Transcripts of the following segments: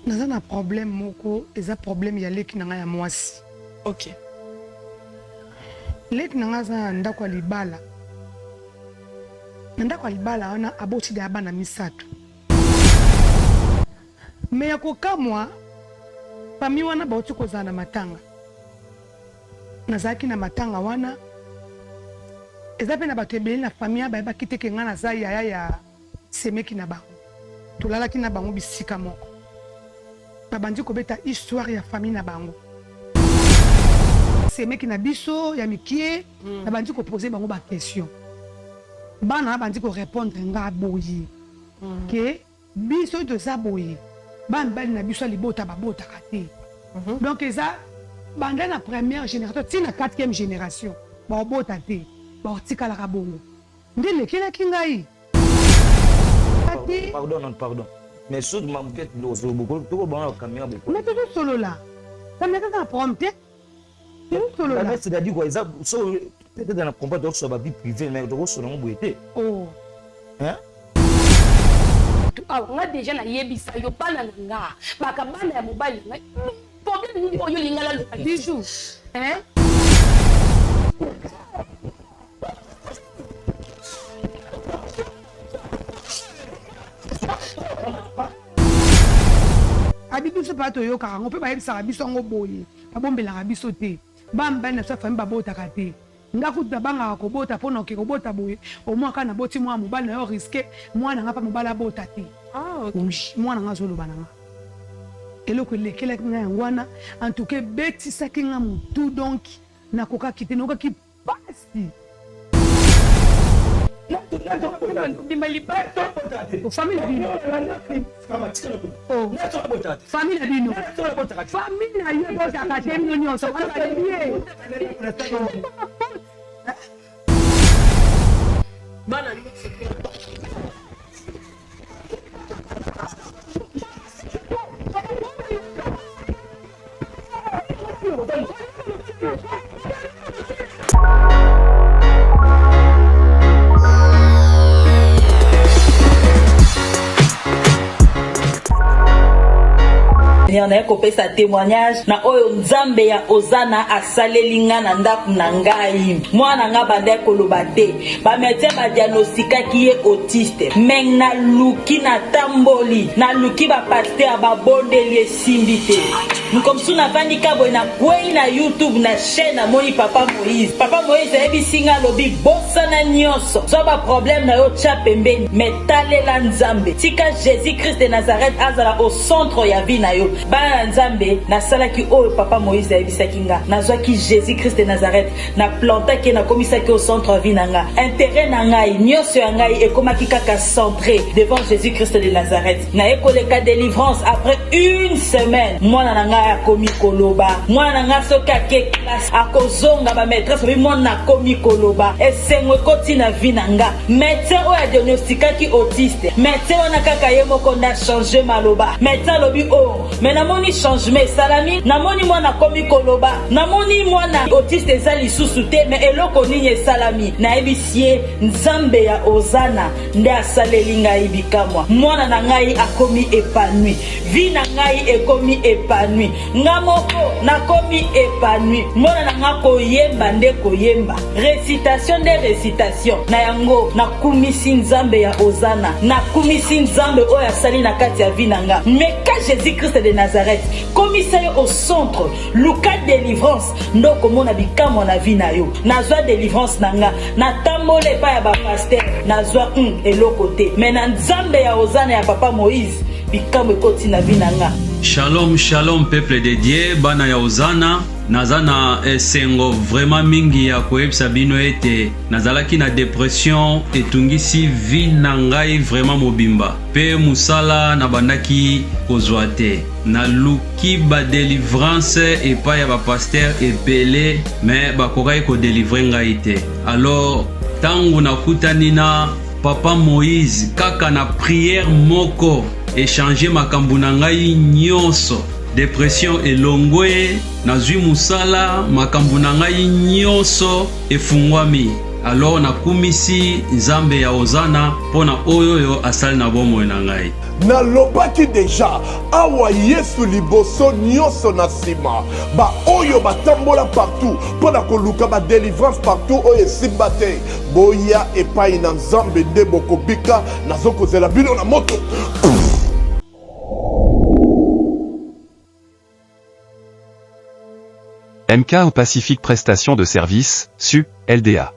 naza na problème moko eza problème ya leki na nga ya mwasi. Ok. Leki na nga za ndako ya libala. Na ndako ya libala wana aboti da bana misato. Me ya kokamwa pami wana bauti kozala na matanga. Nazaki na matanga wana eza pe na bato ebele na famille ba kiteke nga na za yaya ya semeki na bango. Tolalaki na bango bisika moko. Babandi kobeta histoire ya famille na bango. Semeki na biso ya mikie na bandi ko poser bango ba question. Bana bandi ko répondre nga boyi. Que biso de za boyi. Ban bali na biso libota babota kate. Donc eza banda na première génération, tina quatrième génération. Ba bota te. Ba tikala ka bongo. Ndele kila kingai. Pardon. Mais ce que je fais, c'est beaucoup de caméra. Mais tout solo là. Ça me fait un prompter. C'est-à-dire quoi, peut-être dans la compagnie sur la vie privée, mais de sur le beauté. Oh. Hein? Ah, on a déjà na yebisa yo bana nga. Baka bana ya mobile nga. Problème ni oyo lingala le bijou. Hein? Abibiso pato yo kaka on peut pas yebisa biso ngo boye. Ba bombela biso te. Bamba na sa fami babota kate. Ngakuta banga kobota pona ke kobota boye. O mwa kana boti mwa mobala yo risque mwana nga pa mobala bota te. Ah OK. Mwana nga zolo bananga. Eloko lekela nga ngwana en tout cas beti sakinga mutu donc na koka kite noka ki pasi. Famille bino. Famille bino. Famille na yo bota ka temno nyonso wana lié. Bana On a kopesa témoignage na oyo nzambe ya ozana asalelinga na ndaku na ngai mwana nga bande koloba te ba médecin ba diagnostikaki ye autiste meng na luki na tamboli na luki ba pasteur ba bondeli esimbi te nkomsu na vandi kabo na kwei na YouTube na chaîne na moni papa Moïse ebisinga lobi bossa na nyonso so ba problème na yo tcha pembeni metalela nzambe tika Jésus Christ de Nazareth azala au centre ya vie na yo bana nzambe na salaki oyo papa Moïse ebisaki nga nazwaki Jésus Christ de Nazareth na plantaki na komisaki au centre vie na nga intérêt na ngai nyonso ya ngai ekomaki kaka centré devant Jésus Christ de Nazareth na ekoleka délivrance après une semaine mwana na ngai akomi koloba mwana nga soki ake classe akozonga ba maîtresse bi mwana akomi koloba esengo ekoti na vie na nga médecin oyo diagnostikaki autiste médecin wana kaka ye moko na changer maloba médecin lobi oh mais namoni changement salami namoni mwana komi koloba namoni mwana autiste eza lisusu te mais eloko nini salami na ebisie nzambe ya ozana nde asaleli ngai bikamwa mwana na ngai akomi épanoui vie na ngai ekomi épanoui nga moko nakomi épanoui mwana na nga koyemba nde koyemba récitation nde récitation na yango nakumisi nzambe ya ozana nakumisi nzambe oyo asali na kati ya vie na nga mais ka Jésus Christ de Nazareth commissaire au centre luka délivrance ndoko mona bikamwa na vie na yo nazwa délivrance nanga na tambole pa ya ba pasteur nazwa eloko te mais na nzambe ya ozana ya papa Moïse bikamwe koti na vie nanga. Shalom shalom peuple de Dieu bana ya ozana nazana esengo vraiment mingi ya koyebisa bino ete nazalaki na dépression etungisi vie na ngai vraiment mobimba pe musala na bandaki kozwa te na luki ba délivrance epai ya ba pasteur ebele mais bakokai ko délivrer ngai te alors tangu nakutani na papa Moïse kaka na prière moko échanger makambo na ngai nyonso dépression elongwe nazwi musala makambo na ngai nyonso efungwami alors nakumisi nzambe ya ozana mpona oyo asali na bomoi na ngai. Nalobaki deja awa Yesu liboso nyonso na nsima ba oyo batambola partout mpona koluka ba délivrance partout oyo esimba te boya epai na nzambe nde bokobika nazokozela bino na moto. MK Pacific Prestation de Services, SU, LDA.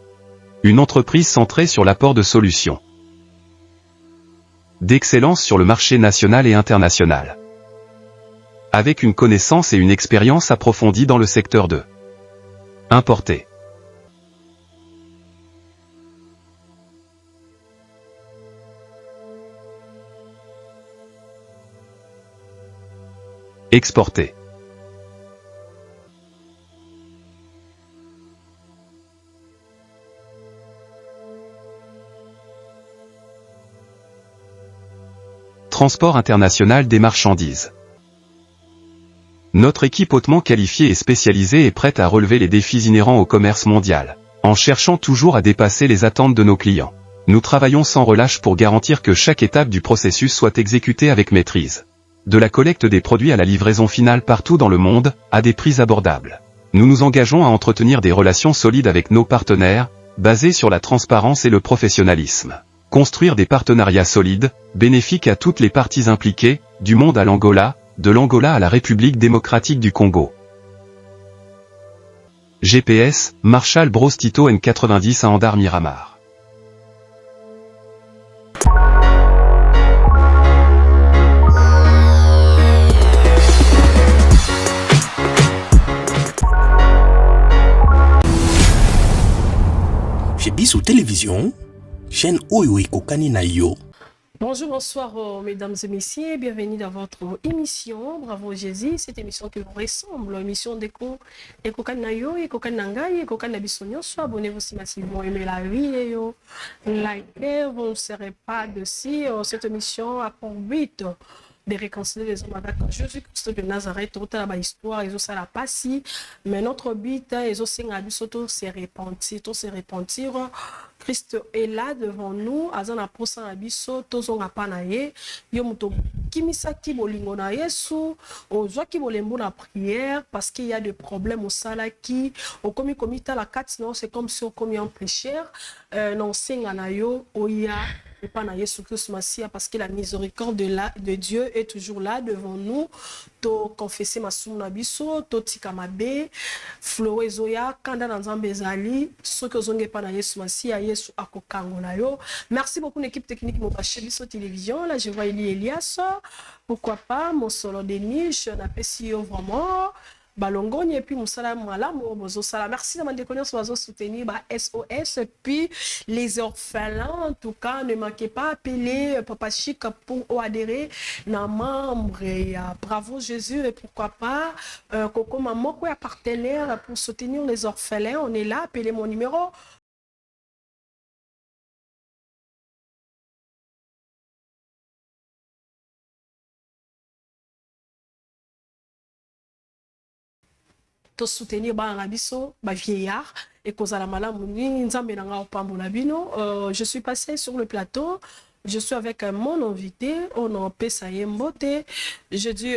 Une entreprise centrée sur l'apport de solutions d'excellence sur le marché national et international. Avec une connaissance et une expérience approfondie dans le secteur de importer, exporter, transport international des marchandises. Notre équipe hautement qualifiée et spécialisée est prête à relever les défis inhérents au commerce mondial, en cherchant toujours à dépasser les attentes de nos clients. Nous travaillons sans relâche pour garantir que chaque étape du processus soit exécutée avec maîtrise. De la collecte des produits à la livraison finale partout dans le monde, à des prix abordables. Nous nous engageons à entretenir des relations solides avec nos partenaires, basées sur la transparence et le professionnalisme. Construire des partenariats solides, bénéfiques à toutes les parties impliquées, du monde à l'Angola, de l'Angola à la République démocratique du Congo. GPS, Marshall Bros Tito N90 à Andar Miramar. Chez Bissou Télévision, chaîne Oyo Kokani na yo. Bonjour, bonsoir mesdames et messieurs, bienvenue dans votre émission Bravo Jésus, cette émission qui vous ressemble, émission d'écho Kokani na yo, Kokani na ngai, Kokani na biso nyonso. Abonnez-vous si massivement aimez la vidéo, likez, vous ne serez pas dessus. Cette émission a pour but de réconcilier les hommes avec Jésus-Christ de Nazareth, toute la histoire, ils ont ça la passi, mais notre but, ils ont se repentir, Christ est là devant nous, azana posa abiso, tozonga panaye, yomuto kimisaki bolingo na Yesu, ozwa ki bolembo na prière, parce qu'il y a des problèmes au salaki, au komi komita la kat, non, c'est comme si on commis un pécheur, non, senga na yo, oya, et pas na Yesu Christ Massia, parce que la miséricorde de Dieu est toujours là devant nous. To confesser ma soumna biso, to tika mabe, flowe zoya, kanda na nzambe ezali, so que zonge pa na Yesu Massia, Yesu akokango na yo. Merci beaucoup l'équipe technique mon chez biso télévision, là je vois Elias, pourquoi pas mon solo de niche, on appelle si vraiment Balongoni et puis Moussala Moualam, merci de connaître soutenir SOS et puis les orphelins. En tout cas, ne manquez pas appeler Papa Chic pour adhérer dans membre. Bravo Jésus et pourquoi pas Coco Maman qui est partenaire pour soutenir les orphelins. On est là, appelez mon numéro. To soutenir ba biso ba vieillard et kozala malamu nzambe nanga opambola bino. Je suis passé sur le plateau, je suis avec mon invité, on en pesa yembote. Je dis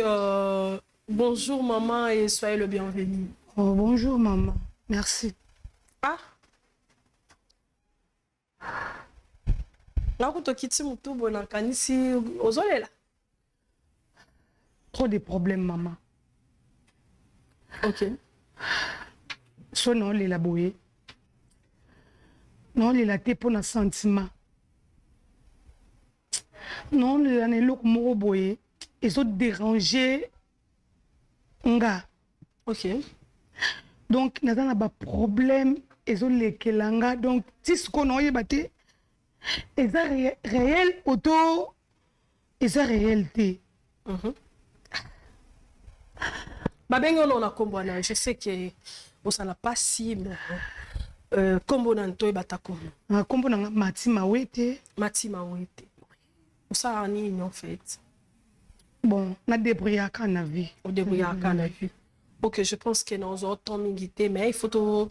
bonjour maman et soyez le bienvenu. Oh, bonjour maman, merci. Ah là ko to kiti mutu bona kanisi ozolela. Trop de problèmes maman. OK. So non les laboyer. Non les laté pour un sentiment. Non les ane look moro boye. Ils ont dérangé nga. OK. Donc nous avons un problème. Ils ont les kelanga. Donc si ce qu'on a batté, ils ont réel auto. Ils ont réalité. Je sais que ça n'a pas si combo nanto e batako. Combo na matima wete. Matima wete. Ça en fait. Bon, na débrouillé à vie. On débrouille à vie. Ok, je pense que nous avons autant milité, mais il faut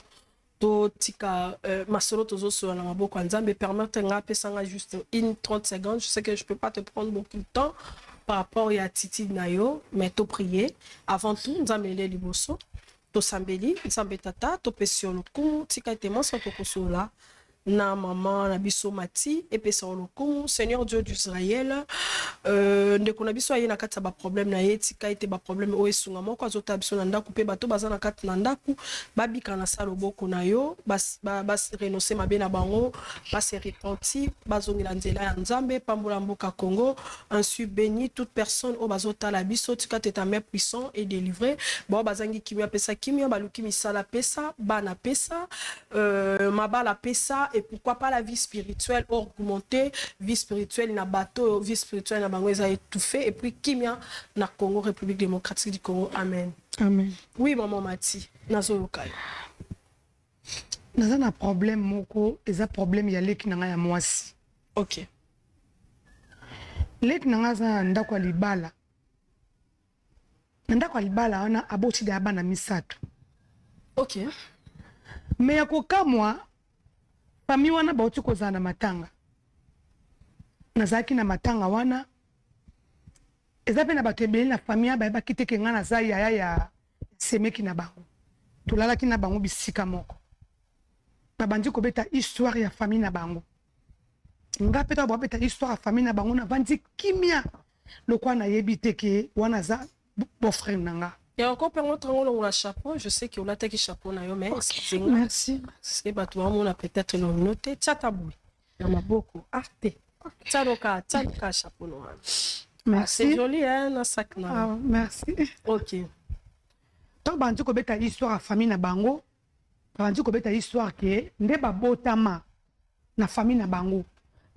to tika masolo tozo sur la maboko nzambe permettre nga pesanga juste une 30 secondes. Je sais que je peux pas te prendre beaucoup de temps par rapport à Titi Nayo, mais to prier avant tout nzambe le liboso to sambeli nzambe tata to pesio lokumu tika temo sa to kosola na maman na biso mati et pesa lokumu Seigneur Dieu d'Israël ndeko na biso ayena kati ba problème na yetika ete ba problème o esunga moko azota biso na ndaku pe bato bazana kati na ndaku babika na salo boko na yo bas renoncer mabe na bango bas repentir bazongela nzela ya nzambe pambola mboka Congo ensuite béni toute personne o bazota la biso tika te ta mère puissant et délivré bon bazangi kimia pesa kimia baluki misala pesa bana pesa mabala pesa et pourquoi pas la vie spirituelle augmentée, vie spirituelle na bateau, vie spirituelle na bango eza étouffé et puis kimia na Congo République démocratique du Congo. Amen. Amen. Oui maman Mati, nazo yokai. Naza na problème moko, eza problème ya leki nanga ya mwasi. OK. Leki nanga za ndako ya libala. Ndako ya libala wana aboti da bana misato. OK. Me ya kokamwa fami wana bauti kozala na matanga. Nazaki na matanga wana. Eza pe na bato ebele na fami ba kiteke nga na za ya semeki na bango. Tulalaki na bango bisika moko. Babandi kobeta histoire ya fami na bango. Nga peta beta histoire ya fami na bango na bandi kimia. Lokwa na yebite ke wana za beau-frère nanga. Et encore permettre on la chapeau, je sais que on a teki chapeau na yo mais merci. C'est pas toi on a peut-être le noter tchatabou. Na maboko arte. Tcharoka chapeau no. Merci. C'est joli hein na sac na. Ah, merci. OK. To bandi ko beta histoire ya famille na bango. Bandi ko beta histoire ke nde babotama na famille na bango.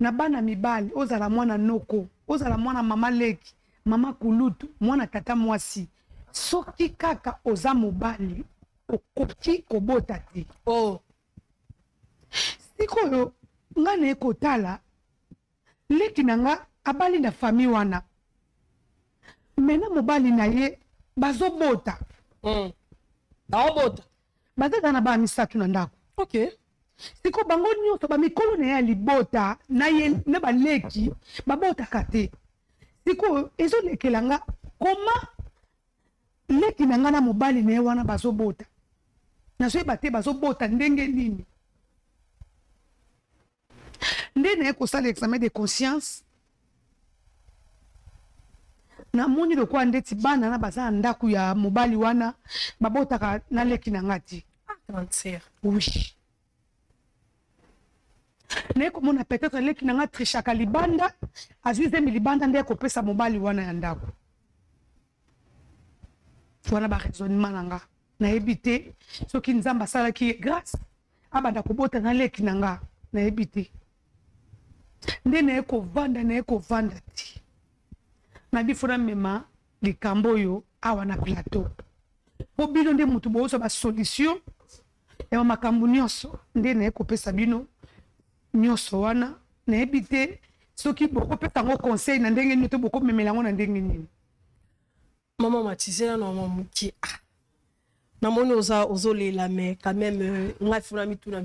Na bana mibali ozala mwana noko, ozala mwana mama leki, mama kulutu, mwana tata mwasi. Soki kaka oza mobali okoki kobota te. Oh. Sikoyo nga na ekotala leki nanga abali na famille wana. Mena mobali na ye bazobota. Baobota. Bazaka na ba misatu na ndako. OK. Siko bango nyonso ba mikolo na ya libota na ye na baleki babota kate. Siko ezo lekelanga koma leki na nga na mobali na ye wana bazobota. Na so ebate bazobota ndenge nini. Nde na ye kosala examen de conscience. Na moni lokwa ndeti bana na baza ndaku ya mobali wana babotaka na leki na nga ti. Mentir. Oui. Ne komona peut-être leki na nga trichaka libanda azuize mi libanda nde kopesa mobali wana ya ndako. Wana ba raisonnement nanga na ebité soki nzamba sala ki grâce abanda kobota na leki nanga na ebité nde na eko vanda ti na bifona mema likambo yo awa na plateau po bino nde mutu bozo ba solution ya makambo nyonso nde na ekopesa bino nyonso wana na ebité soki boko peta ngo conseil na ndenge nini to boko memela ngo na ndenge nini. Maman Matisela na maman Muki. Na moni ozolela mais quand même nga funa mituna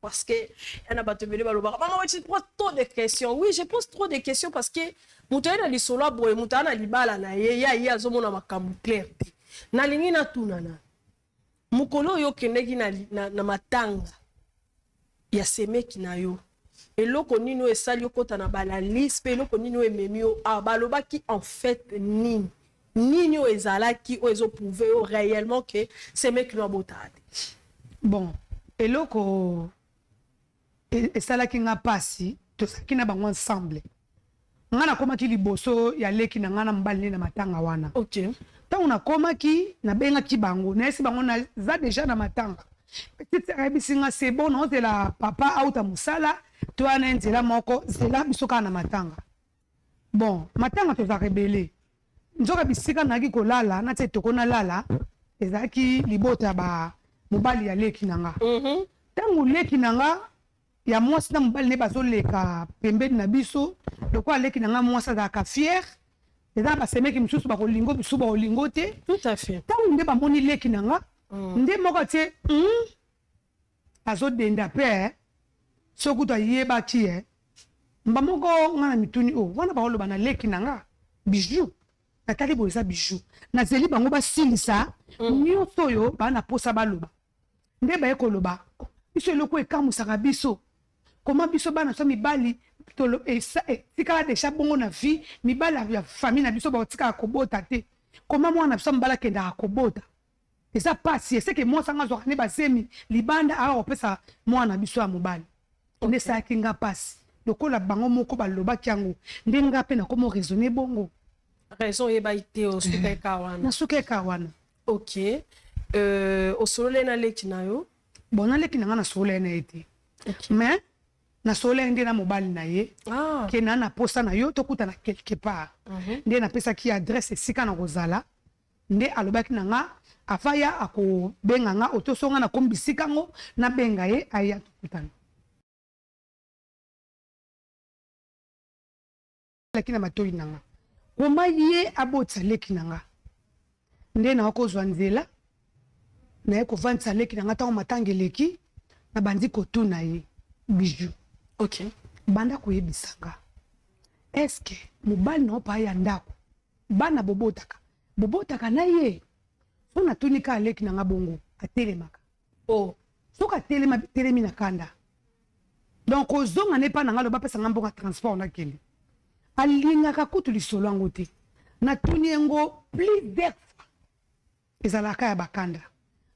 parce que y en a bato bele baloba maman tu poses trop de questions. Oui, je pose trop de questions parce que mutana li solo boy mutana libala na ye ya azomona makambo clair. Na lingi na tunana. Mukolo yo kendeki na matanga. Ya semeki na yo. Eloko nino esali okota na bala liste pe eloko nino ememio baloba ki en fait nini. Nino ezalaki o ezo prouver réellement que c'est mec no botade. Bon, eloko esalaki nga pasi to saki na bango ensemble. Nga na komaki liboso ya leki na nga na mbali na matanga wana. OK. Tango na komaki na benga ki bango, na esi bango na za déjà na matanga. Petite rebisinga c'est bon on de la papa auta musala to ana nzela moko zela bisoka na matanga. Bon, matanga to za rebele. Nzoka bisika naki kolala na te tokona lala ezaki libota ba mobali ya leki nanga. Tango leki nanga ya mwasi na mobali ne bazoleka pembeni na biso lokwa leki nanga mwasi azaka fier eza basemeki misusu bakolingo biso baolingo te. Tout à fait. Tango nde bamoni leki nanga nde moko te azodenda pe soki to yebaki mba moko ngana mituni wana baoloba na leki nanga bijou natali boye eza bijou nazeli bango basilisa nyonso oyo bana posa baloba nde baye koloba biso eloko ekamusaka biso koma biso bana so mibali tikala deja bongo na vie mibali ya famille na biso baotikala kobota te koma mwana biso mobali akendaka kobota eza pasi eseke mwasi anga azwaka nde bazemi libanda awa kopesa mwana biso ya mobali nde esalaki nga pasi lokola bango moko balobaki yango nde nga mpe nakomi raisonne bongo raison oyeba ite osukeka wana nasukeka wana ok osolole na leki na yo bon naleki na nga nasolole na ye te mais nasolole nde na mobali na ye ke na na posa na yo tokutana quelque part nde napesaki adresse esika na kozala nde alobaki na nga afaya akobenga nga otosonga na komi bisika ngo nabenga ye aya tokutana leki na matoi na nga koma ye abotisa leki na nga nde na wakozwa nzela naye kovandisa leki na nga ntango matanga eleki na bandi kotuna ye bijou ok banda koyebisa nga eske mobali na opa ya ndako bana bobotaka na ye so natunika aleki na nga bongo atelemaka soki atelemi na kanda donc ozonga ne mpa na nga loba apesa nga mbongo transport nakende alingaka kutu lisolo yango te natuni yango plusieurs fois ezalaka ya bakanda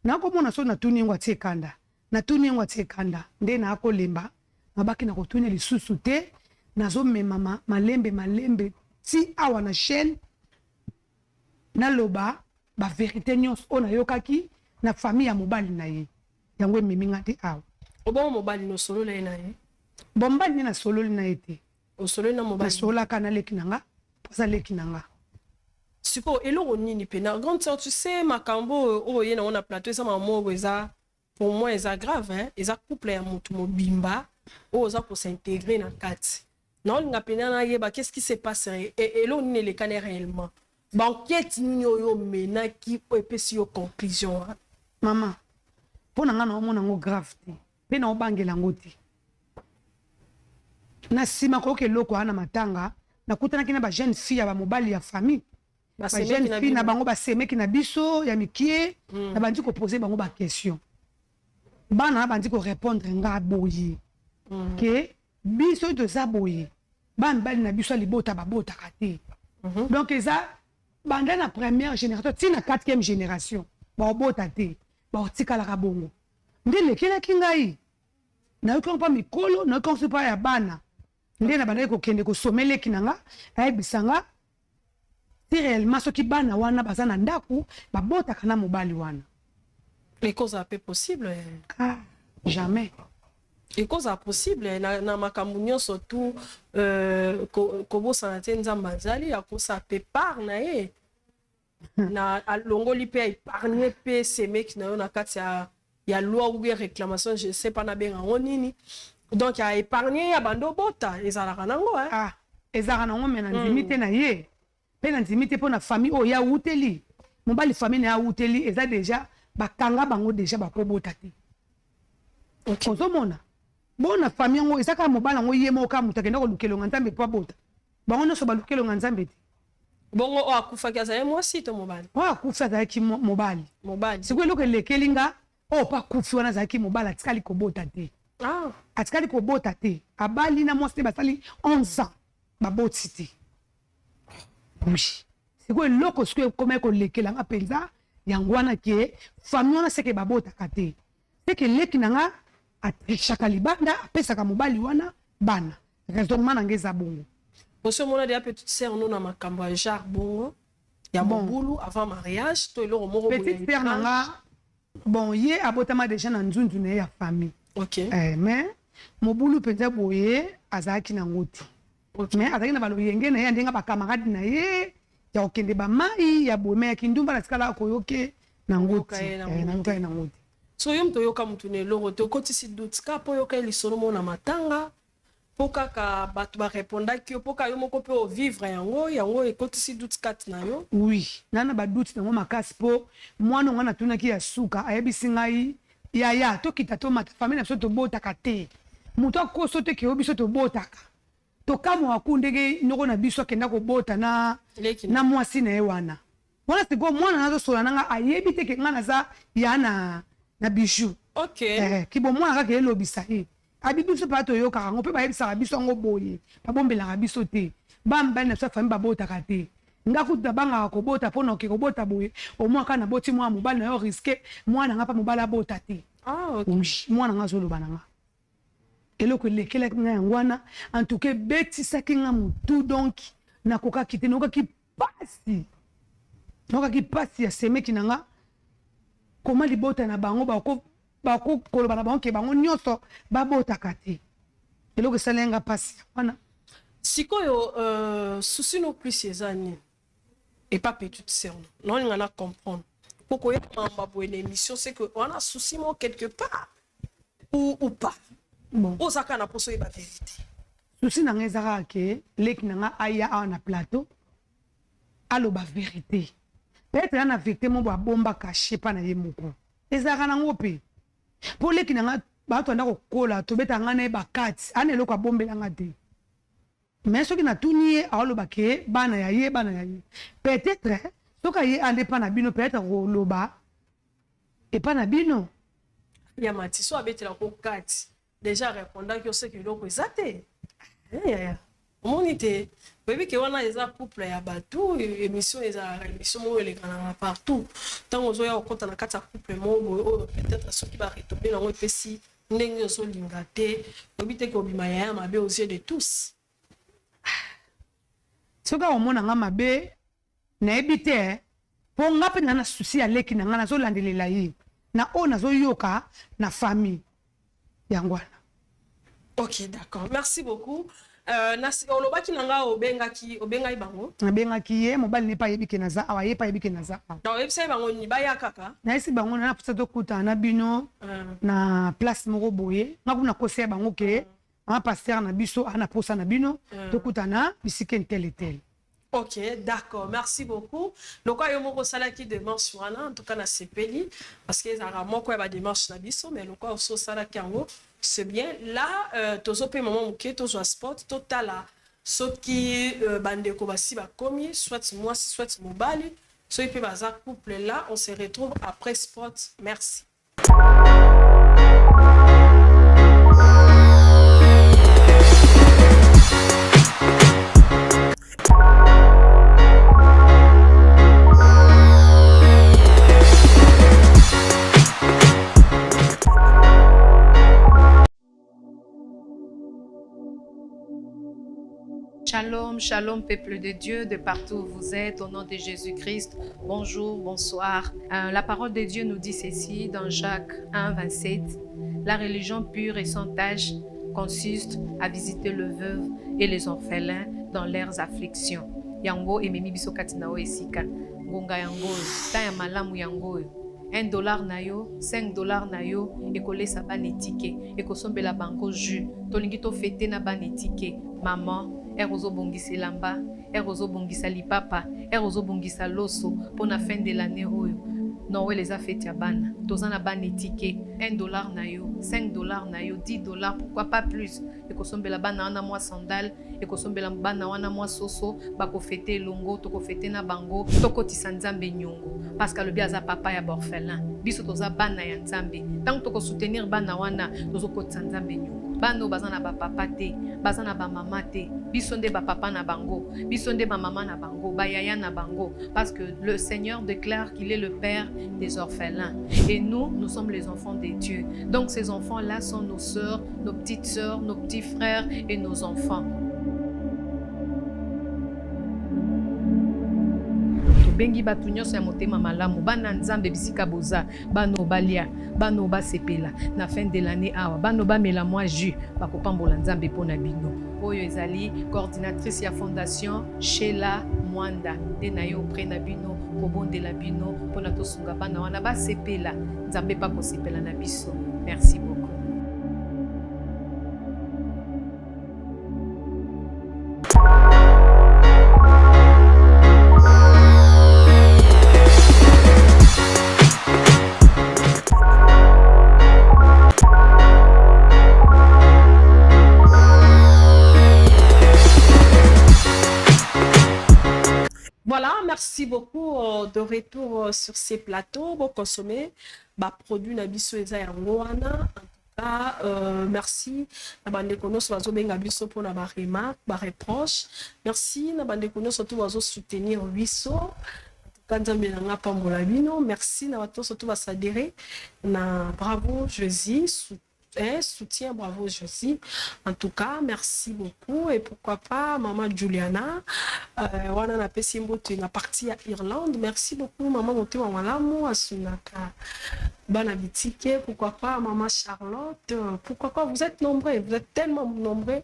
nakomona so natuni yango atie kanda natuni yango atie kanda nde naakolemba nabaki na kotuni lisusu te nazomema malembe ti awa na chaîne naloba baverité nyonso oyo nayokaki na famille ya mobali na ye yango ememinga te awa obongo mobali nosolola ye na ye bon mobali nde nasololi na ye te osololi na mobali nasololaka na leki na nga poza leki na nga siko eloko nini mpe na grande sœur tu sais makambo oyo ye nango na plateau eza mamoko eza pour moi eza grave hein? Eza couple ya motu mobimba oyo oza kosintegre na kati naolinga pena nayeba qu'est-ce qui se passe eloko nini elekani réellement banquete nini oyo omenaki oyo epesi yo conclusion mama mpo na nga naomona yango grave te mpe naobangela yango te na nsima koyoka eloko wana matanga nakutanaki na bajeune fille ya bamobali ya famille bajeune fille na bango basemeki na biso ya mikie na bandi kopose bango baquestion bana na bandi korépondre nga boye ke biso oyo toza boye bamibali na biso ya libota babotaka te donc eza banda na première génération ti na 4e génération baobota te baotikalaka bongo nde lekelaki ngai nayoki mpa mikolo nayoki nso mpa ya bana nde na bandaki kokende kosomeleki na nga ayebisa nga ti réellement soki bana wana baza na ndako babotaka na mobali wana ekozala mpe possible jamais ekozala possible na makambo nyonso tu kobosana te nzambe azali akosala mpe part na ye na alongoli mpe aépargne mpe semeki na yo na kati ya loi ou bien réclamation je sais pas nabenga yango nini donc aépargne ya bando bota ezalaka nango ezalaka nango me na ndimi te na ye mpe na ndimi te mpo na famille oyo yauteli mobali famille na yauteli eza deja bakanga bango deja bakobota te ozomona bona famille yango eza kaka mobali yango ye moko kaka moto akenda kolukelonga nzambe mpo abota bango nyonso balukelonga nzambe te bongo oyo akufaki azali mwasi to mobali oyo akufi azalaki mobali sikoyo eloko elekeli nga oyo mpo akufi wana azalaki mobali atikali kobota te atikali kobota te abali na mwasi te basali 11 ans baboti te sikoyo eloko sikoyo ekomaki kolekelanga mpenza yango wana ke famille wana seke babotaka te seke leki na nga atrishaka libanda apesaka mobali wana bana raisonnement nange eza bongo osomona deya petite sœur no na makambo ya genre bongo ya mobulu avant mariage to eloko moko petite sœur nanga bon ye abotama deja na nzunzu na ye ya famille mais mobulu mpenza boye azalaki nango te mais azalaki na baloyenge na ye ya ndenge bakamarade na ye ya kokende bamai ya boye me ya kindumba na tikala koyoke nango te nango ye nango te so yo moto oyoka motu na eloko te okotisi doute ka mpo oyoka lisolo mo na matanga mpo kaka bato barepondaki yo mpo ka yo moko mpe ovivre yango ekotisi doute kati na yo oui nana badoute nango makasi mpo mwana onga natunaki ya suka ayebisi ngai yaya tokita tomata famille na biso tobotaka te moto akoso te ke biso tobotaka tokamwa ku ndenge noko na biso akenda kobota na mwasi na ye wana siko mwana nazosola nanga ayebi te ke nga naza ya na bijou kibo mwana kaka elobisa ye abi biso mpa toyokaka ngo mpe bayebisaka biso yango boye babombelaka biso te bambali na biso famille babotaka te ngakuta bangaka kobota mpona oke kobota boye omwaka na boti mwana mobali na yo riske mwana nga mpa mobali abota te mwana nga azoloba na nga eloko elekelaki nga yango wana antuka ebetisaki nga motu donc nakokaki te nakokaki pasi ya semeki na nga koma libota na bango bakokoloba na bango ke bango nyonso babotaka te eloko esalaki nga pasi wana sikoyo susi no plus ezani et pas petite sœur non on a comprendre pourquoi mamba pour une émission c'est que on a souci moi quelque part ou pas bon osaka na poso ba vérité souci na nga ezaka ke leki na nga aya awa na plateau aloba vérité peut-être na vérité mo ba bomba caché pa na ye moko ezaka nango pe po leki na nga bato anda kokola tobeta nga na bakati ana eloko abombela nga te mais soki na tuni ye aoloba ke bana ya ye peut-être soki ye ande pa na bino peut-être koloba epa na bino ya matiso abetela ko kati déjà répondant que c'est que eloko eza te omoni te oyebi ke wana eza couple ya bato émission émission moko elekana partout ntango ozoya okota na kati ya couple moko oyo peut-être soki baretombe nango epesi ndenge ozolinga te oyebi te ke obima yaya mabe aux yeux de tous soki omona nga mabe nayebi te mpo nga mpe na susi ya leki na nga nazolandelela ye na oyo nazoyoka na famille yango wana ok d'accord merci beaucoup olobaki na nga obengai bango nabengaki ye mobali ne pa ayebi ke naza awa ye pa ayebi ke naza awa oyebisa bango nini baya kaka nayesi bango na posa tokutana na bino na place moko boye nga kuna koseya bango ke un pasteur na biso ana posa na bino tokutana bisika ntele tele. Ok, d'accord, merci beaucoup. Donc, il y a un sala qui démarche en tout cas na sepeli parce que ça a moko ya démarche na biso mais le quoi so sala kango c'est bien là tozo pe maman muke tozo sport totala ce qui bande ko basi ba komi soit moi soit mobali so ipe baza couple là on se retrouve après sport. Merci. Shalom, shalom peuple de Dieu, de partout où vous êtes, au nom de Jésus-Christ, bonjour, bonsoir. La parole de Dieu nous dit ceci dans Jacques 1, 27. La religion pure et sans tache consiste à visiter le veuve et les orphelins dans leurs afflictions. Yango ememi biso katinao esika. Ngonga yango, ta ya malamu yango. $1 na yo, $5 na yo, ekolesa banetike, ekosombela bango jus, tolingi to fete na banetike, maman, erozo bongisa lamba, erozo bongisa lipapa, erozo bongisa loso, pour la fin de l'année oyo. Non, les a fait bana, tozana banetike, $1 na yo, $5 na yo, $10, pourquoi pas plus, ekosombela bana wana mwa sandal, ekosombela bana wana mwa soso, bako fete longo, toko fete na bango, toko tisanzambe nyongo. Parce que le biaza papa ya borfelin, biso toza bana ya nzambe. Tant toko soutenir bana wana, tozo kotisa nzambe nyongo. Bano bazana ba papa te, bazana ba mama te, biso nde ba papa na bango, biso nde ba mama na bango, ba yaya na bango. Parce que le Seigneur déclare qu'il est le père des orphelins. Et nous, nous sommes les enfants de Dieu. Donc ces enfants-là sont nos sœurs, nos petites sœurs, nos petits frères et nos enfants. Bengi batu nyonso ya motema malamu bana nzambe bisika boza bano balia bano basepela na fin de l'année awa bano bamela mwa jus bakopambola nzambe pona bino oyo ezali coordinatrice ya fondation Sheila Mwanda de na yo auprès na bino kobondela bino pona tosunga bana wana basepela nzambe pa kosepela na biso. Merci beaucoup. de retour sur ces plateaux, vous consommez, bah, produit Nabiso Eza et Angoana. Merci na bande kono so bazo benga biso pour na ba remarque ba reproche. Merci na bande kono surtout bazo soutenir biso kanzambe na nga pambola bino. Merci na bato surtout ba s'adhérer na bravo Jésus soutien bravo Jésus. En tout cas merci beaucoup et pourquoi pas maman Juliana wana na pesi mbote na partie à Irlande. Merci beaucoup maman motema malamu asunaka bana bitike, pourquoi pas maman Charlotte, pourquoi pas, vous êtes nombreux, vous êtes tellement nombreux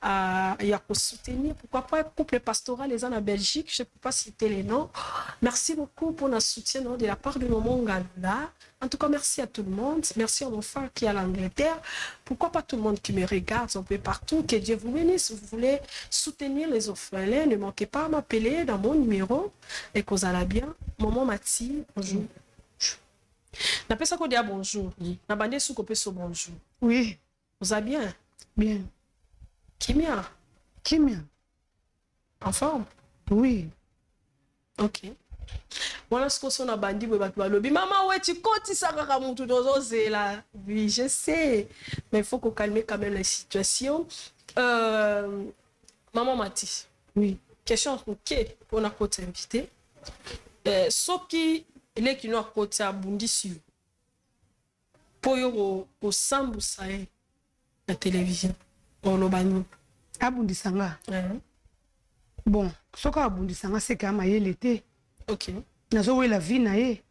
à soutenir, pourquoi pas couple pastoral les gens en Belgique, je ne peux pas citer les noms. Merci beaucoup pour notre soutien de la part de maman Nganda. En tout cas, merci à tout le monde, merci à mon frère qui est à l'Angleterre, pourquoi pas tout le monde qui me regarde un peu partout, que Dieu vous bénisse. Vous voulez soutenir les orphelins, ne manquez pas à m'appeler dans mon numéro et qu'on a bien. Maman Mati, bonjour. Na pesa ko dia bonjour. Na bande sou ko peso bonjour. Oui. Vous allez bien? Bien. Kimia? Kimia. En forme? Oui. Ok. Voilà ce qu'on s'en a bandi pour battre lobby. Maman, ouais, tu comptes ça kaka mutu dozo là. Oui, je sais. Mais il faut qu'on calme quand même la situation. Maman Mati. Oui. Question ok pour notre côté invité. Sauf qui les qui n'ont côté à Bundisi pour au sambu sae la télévision on le bani abundisanga bon soka abundisanga c'est quand même l'été. OK nazo we la vie na ye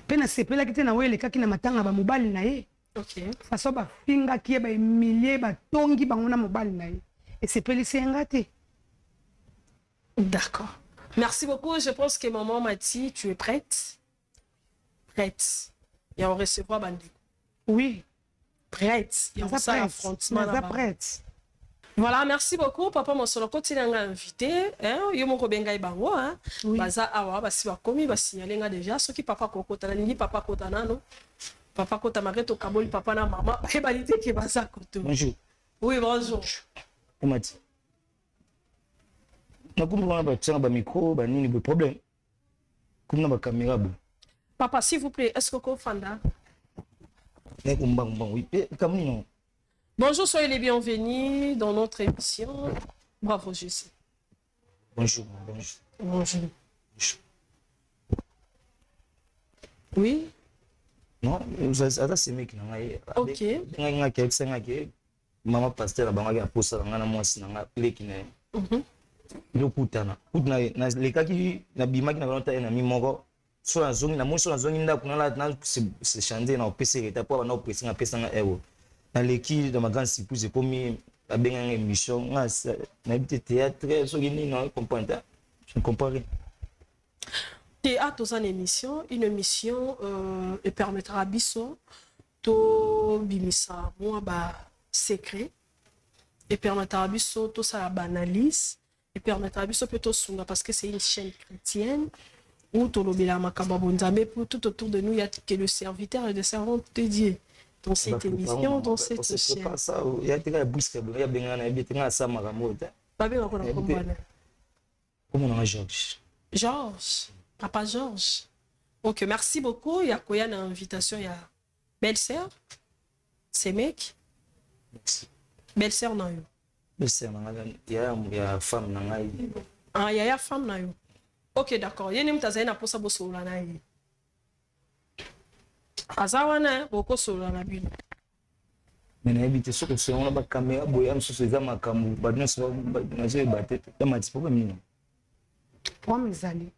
pena sepela kite na we le kaki na matanga ba mobali na ye. OK faso ba finga ki ba milliers ba tongi bango na mobali na ye et sepeli sengate. D'accord. Merci beaucoup. Je pense que maman Mati, tu es prête? Prête. Et on recevra Bandi. Oui. Prête. Il y a ça affrontement là-bas. Prête. Voilà, merci beaucoup. Papa, mon solo continue à inviter. Yo mon kobenga ibango hein. Baza awa basi ba komi ba signaler nga déjà ce qui papa kokota na ni papa kota nano. Papa kota mareto kaboli papa na maman. E balite ke baza koto. Bonjour. Oui, bonjour. Comment tu? Na kumba ba tsanga ba micro ba nini ba problème. Kumna ba caméra bo. Papa, s'il vous plaît, est-ce que vous fanda? Ne kumba oui. Comme non. Bonjour, soyez les bienvenus dans notre émission. Bravo, Jésus. Bonjour, bonjour. Bonjour. Oui. Non, vous avez ces mecs OK. Nga kekse nga ke mama pasteur ba nga posa nga na mwasi nga lekine. Ndo kutana. Kutana na lekaki na bimaki na banota na mi moko. So na zongi na monso na zongi nda kuna na se changer na opese eta po na opese nga pesa nga euro. Na leki dans ma grande épouse comme la benga émission na habité théâtre so gini non comprendre. Je ne comprends rien. Théâtre aux une émission et permettra à biso to bimisa moi ba secret et permettra à biso to ça la banalise et permettra à biso plutôt sunga parce que c'est une chaîne chrétienne où to lobela makamba bonzambe pour tout autour de nous il y a que le serviteur et le servante de Dieu dans cette émission dans cette chaîne. Pas ça il y a des busque il y a benga na bien nga ça makamota. Pas bien encore comprendre. Comment on a Georges? Georges. Papa Georges. Ok, merci beaucoup. Il y a quoi une invitation? Il y a belle-sœur, c'est mec. Merci. Belle-sœur, non. Belle-sœur, il y a femme, non. Ah, il y a femme, non. Ok, d'accord. Il y a une personne qui a posé sur la naïe. Azawana, beaucoup sur la naïe. Mais na habité sur que c'est on a ba caméra boya mso seza makamu ba non so na zo batete ta mati problème non. Prom ezali.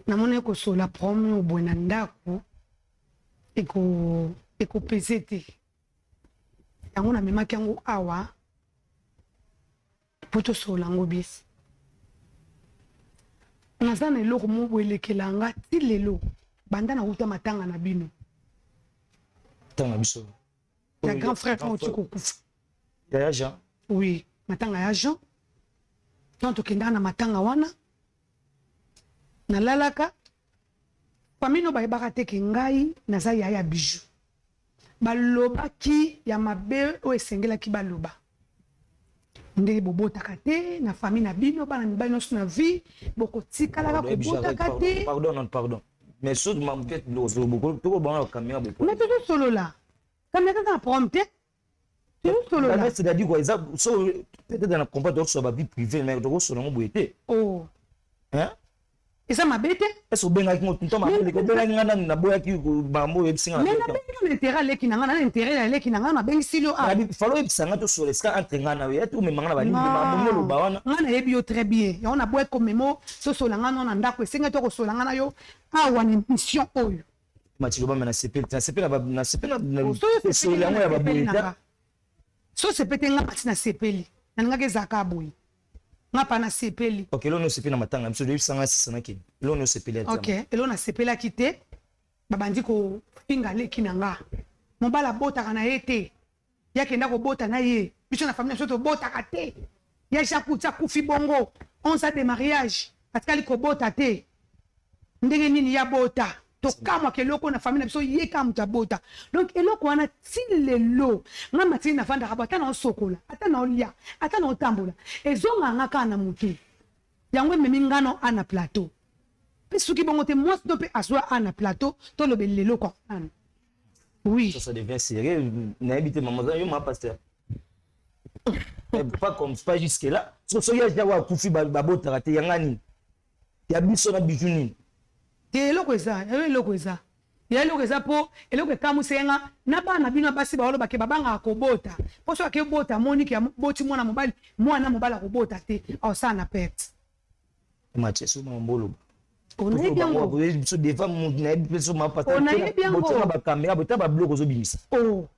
Namoni kosola prom au bwena ndako eko pesete. Yango na memaki yango awa poto sola ngo bis. Naza na eloko mo elekela nga ti lelo banda na uta matanga na bino. Tanga biso. Ya grand frère quand tu kokufa. Ya Jean. Oui, matanga ya Jean. Tant okenda na matanga wana. Nalalaka famino bayebaka te ke ngai naza ya bijou balobaki ya mabe o esengelaki baloba ndenge bobotaka te na famille na bino bana mibali nyonso na vie bokotikalaka kobotaka te. Pardon. Mais ce que je peut-être beaucoup bon caméra beaucoup. Mais tout solo là. Caméra quand prompte. Tout solo là. C'est-à-dire quoi ça peut-être dans la comportement sur la vie privée mais donc sur le mot été. Oh. Hein? Et ça m'a bêté. Est-ce que benga ki moto ntoma le ko benga ngana na boya ki bambo ebsinga. Mais na benga intérêt leki na ngana intérêt leki na ngana benga silo a. Na falo ebsanga to sur l'esca entre ngana we tu me mangana ba ni ma mo ba wana. Ngana yebi yo très bien. Ya on a boya comme memo so so ngana na ndako esenga to ko so ngana yo awa ni mission oyo. Matilo ba na CP na CP na so ya mo ya ba boya. So CP tenga pati na CP na ngake zakaboyi. Ngapa na sepeli. OK, là on se na matanga, monsieur de 160 kg. Là on se sepeli. OK, et là on a sepela kité. Babandi ko pinga leki nanga. Mobala bota kana yete. Yake ndako bota na ye. Biso na famille soto bota kate. Ya chakuta kufi bongo. 11 ans de mariage. Atkali ko bota te. Ndenge nini ya bota. Tokamwa keloko na famille biso yeka muta bota. Donc eloko wana tilelo nga matini na fanda rabata na sokola ata na olia ata na otambola ezonga nga kana mutu yango memi ngano ana plateau pe suki bongo te moi to pe aswa ana plateau to lo belelo ko an. Oui ça devient sérieux na habité maman yo ma pasteur. Pas comme pas jusque là so ya jawa kufi babota kate yangani ya biso na bijuni. Eloko eza eloko eza po eloko kamusenga na bana bino basi ba oloba ke babanga akobota po so akebota moniki ya boti mwana mobala kobota te au sana pet match so mbolo on est bien go so des femmes na biso ma pasteur on ba caméra bota ba bloco zo bimisa. Oh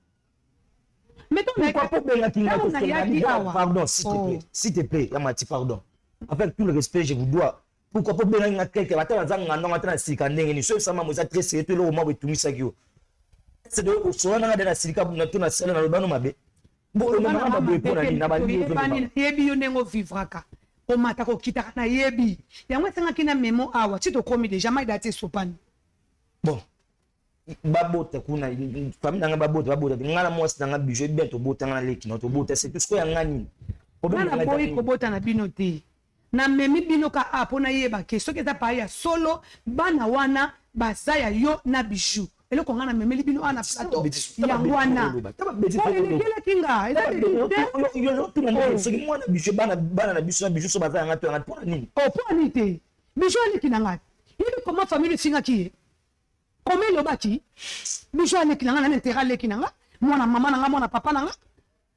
mais donc pourquoi pas benga kinga pardon s'il te plaît ya mati pardon avec tout le respect je vous dois. Pourquoi pas benga quelqu'un batala zanga non atana sika ndenge ni so sama moza très sérieux to lo mo betumisa kyo c'est de so na ngada sika na tuna sala na lobano mabe bo lo na ba bo pona ni na ba ni yebi yo nengo vivraka o mata ko kitaka na yebi yango sanga kina memo awa ti to komi déjà mai date sopani bon babota kuna famille nanga babota ngala mwasi nanga bijou bien to bota ngala leki no to bota c'est tout ce ko ya ngani na boy ko bota na bino te na memi bino ka apona yeba ke soki eza pa ya solo bana wana bazaya yo na bijou eloko ngana memeli bino ana plateau yango wana elekele kinga yo tuna soki mwana bijou bana na biso na bijou so bazaya ngato ngati pona nini pona te bijou aleki na ngati ili comment famille singa ki comment lobaki bijou aleki na ngana na intérêt aleki na nga mwana mama na nga mwana papa na nga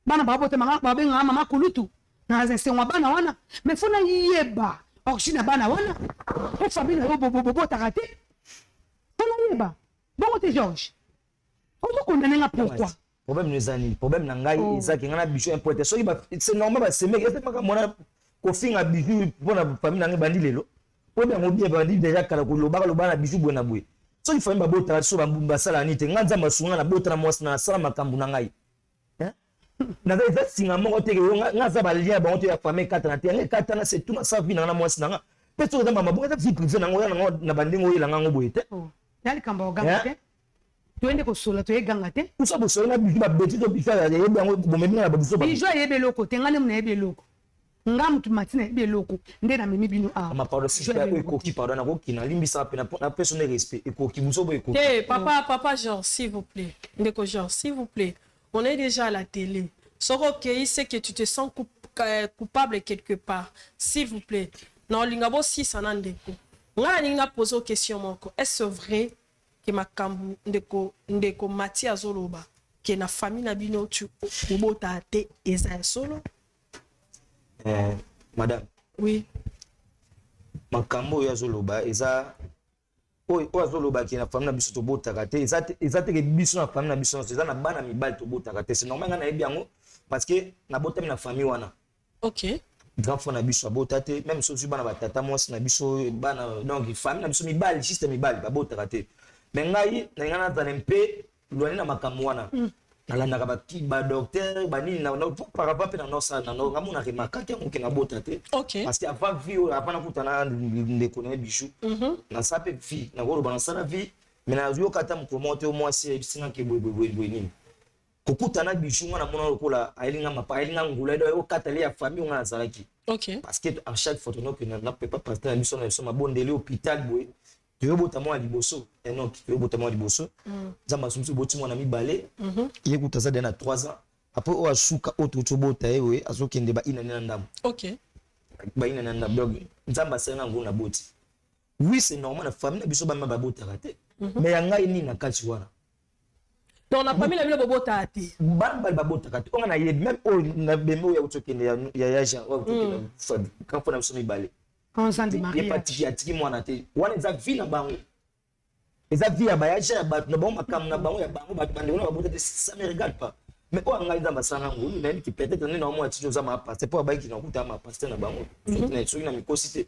bana babote manga babenga mama kulutu na zensenwa bana wana mais fona yeba origine bana wana et famille yo bobo takate fona yeba bongo te Georges on va condamner nga pourquoi problème les amis problème na ngai ezaki ngana bijou importé so c'est normal ba semer est pas mona ko finga bijou bona famille na ngai bandi lelo o bien mo bien bandi déjà kala ko loba na bijou bona boye so il faut mba bota so ba sala ni te nganza masunga na bota na mwasi na sala makambu na ngai na za singa moko te nga za ba lien ba ya famille katana te nga katana c'est tout sa vie na mwasi na nga peso za mama bonga vie privée na ngo na bandingo yela nga ngo boyete yali kamba oganga te tuende ko sola to eganga te usa bo sola bi ba beti to bi fa ya yebi ngo bomemi na ba biso ba bijo yebe loko te ngane mna yebe loko ngam tu matina yebe loko nde na memi bino a ma pardon si je ko ki pardon na ko ki na limbisa pe na personne respect e ko ki muso bo e ko papa genre s'il vous plaît ndeko genre s'il vous plaît. On est déjà à la télé. Soro que c'est que tu te sens coupable quelque part. S'il vous plaît. Non, l'ingabo si sanandeko. Nga ninga pose une question moko. Est-ce vrai que ma kambu ndeko Mati azoloba que na famille na bino tu ubota te eza solo? Madame. Oui. Makambo ya zoloba eza o azoloba ki na famille na biso to botaka te eza te ke biso na famille na biso eza na bana mibali to botaka te c'est normal nga na yebi yango parce que na botami na famille wana. OK. Grand frère na biso abota te même so bana batata mwasi na biso bana donc famille na biso mibali juste mibali ba botaka te mais ngai na ngana za mpe loani na makambo wana nalandaka ba docteur ba nini na par rapport na no sa na no ngamuna ke makaki yango ke na bota te parce que avant vie avant na kutana ndeko na bijou na sape vie na golo bana sana vie mais na yo kata mkomote au moins si singa ke boy nini kokutana bichu ngana mona lokola ayelinga mapa ayelinga ngula edo okatali ya famille ngana zalaki. OK. Parce que à chaque fois que na peut pas passer na biso na biso mabondeli hôpital boy. Tu veux botamwa liboso. Et non, tu veux botamwa liboso. Zamba sumsu boti mwana mibale. Il kutaza dena 3 ans. Après o ashuka oto bota ewe azokende ba ina na ndam. OK. Ba ina na ndam donc nzamba senga ngona boti. Oui, c'est normal la famille na biso ba mabota raté. Mais yanga ini na kati wana. Donc la famille la bila bobota ati. Bal babota kati. On a yeb même o na bembo ya utokende ya Jean wa utokende fad. Quand on a somi balé. On s'en dit mariage. Il pas tiki atiki mwana te. Wana za vie na bango. Eza vie ya bayaje ya ba na bango makam na bango ya bango ba bande na babota te ça me regarde pas. Mais on a dans basana ngulu na qui peut-être on est na moi tiki za ma passer pour ba qui na kuta ma passer na bango. So na mikosité.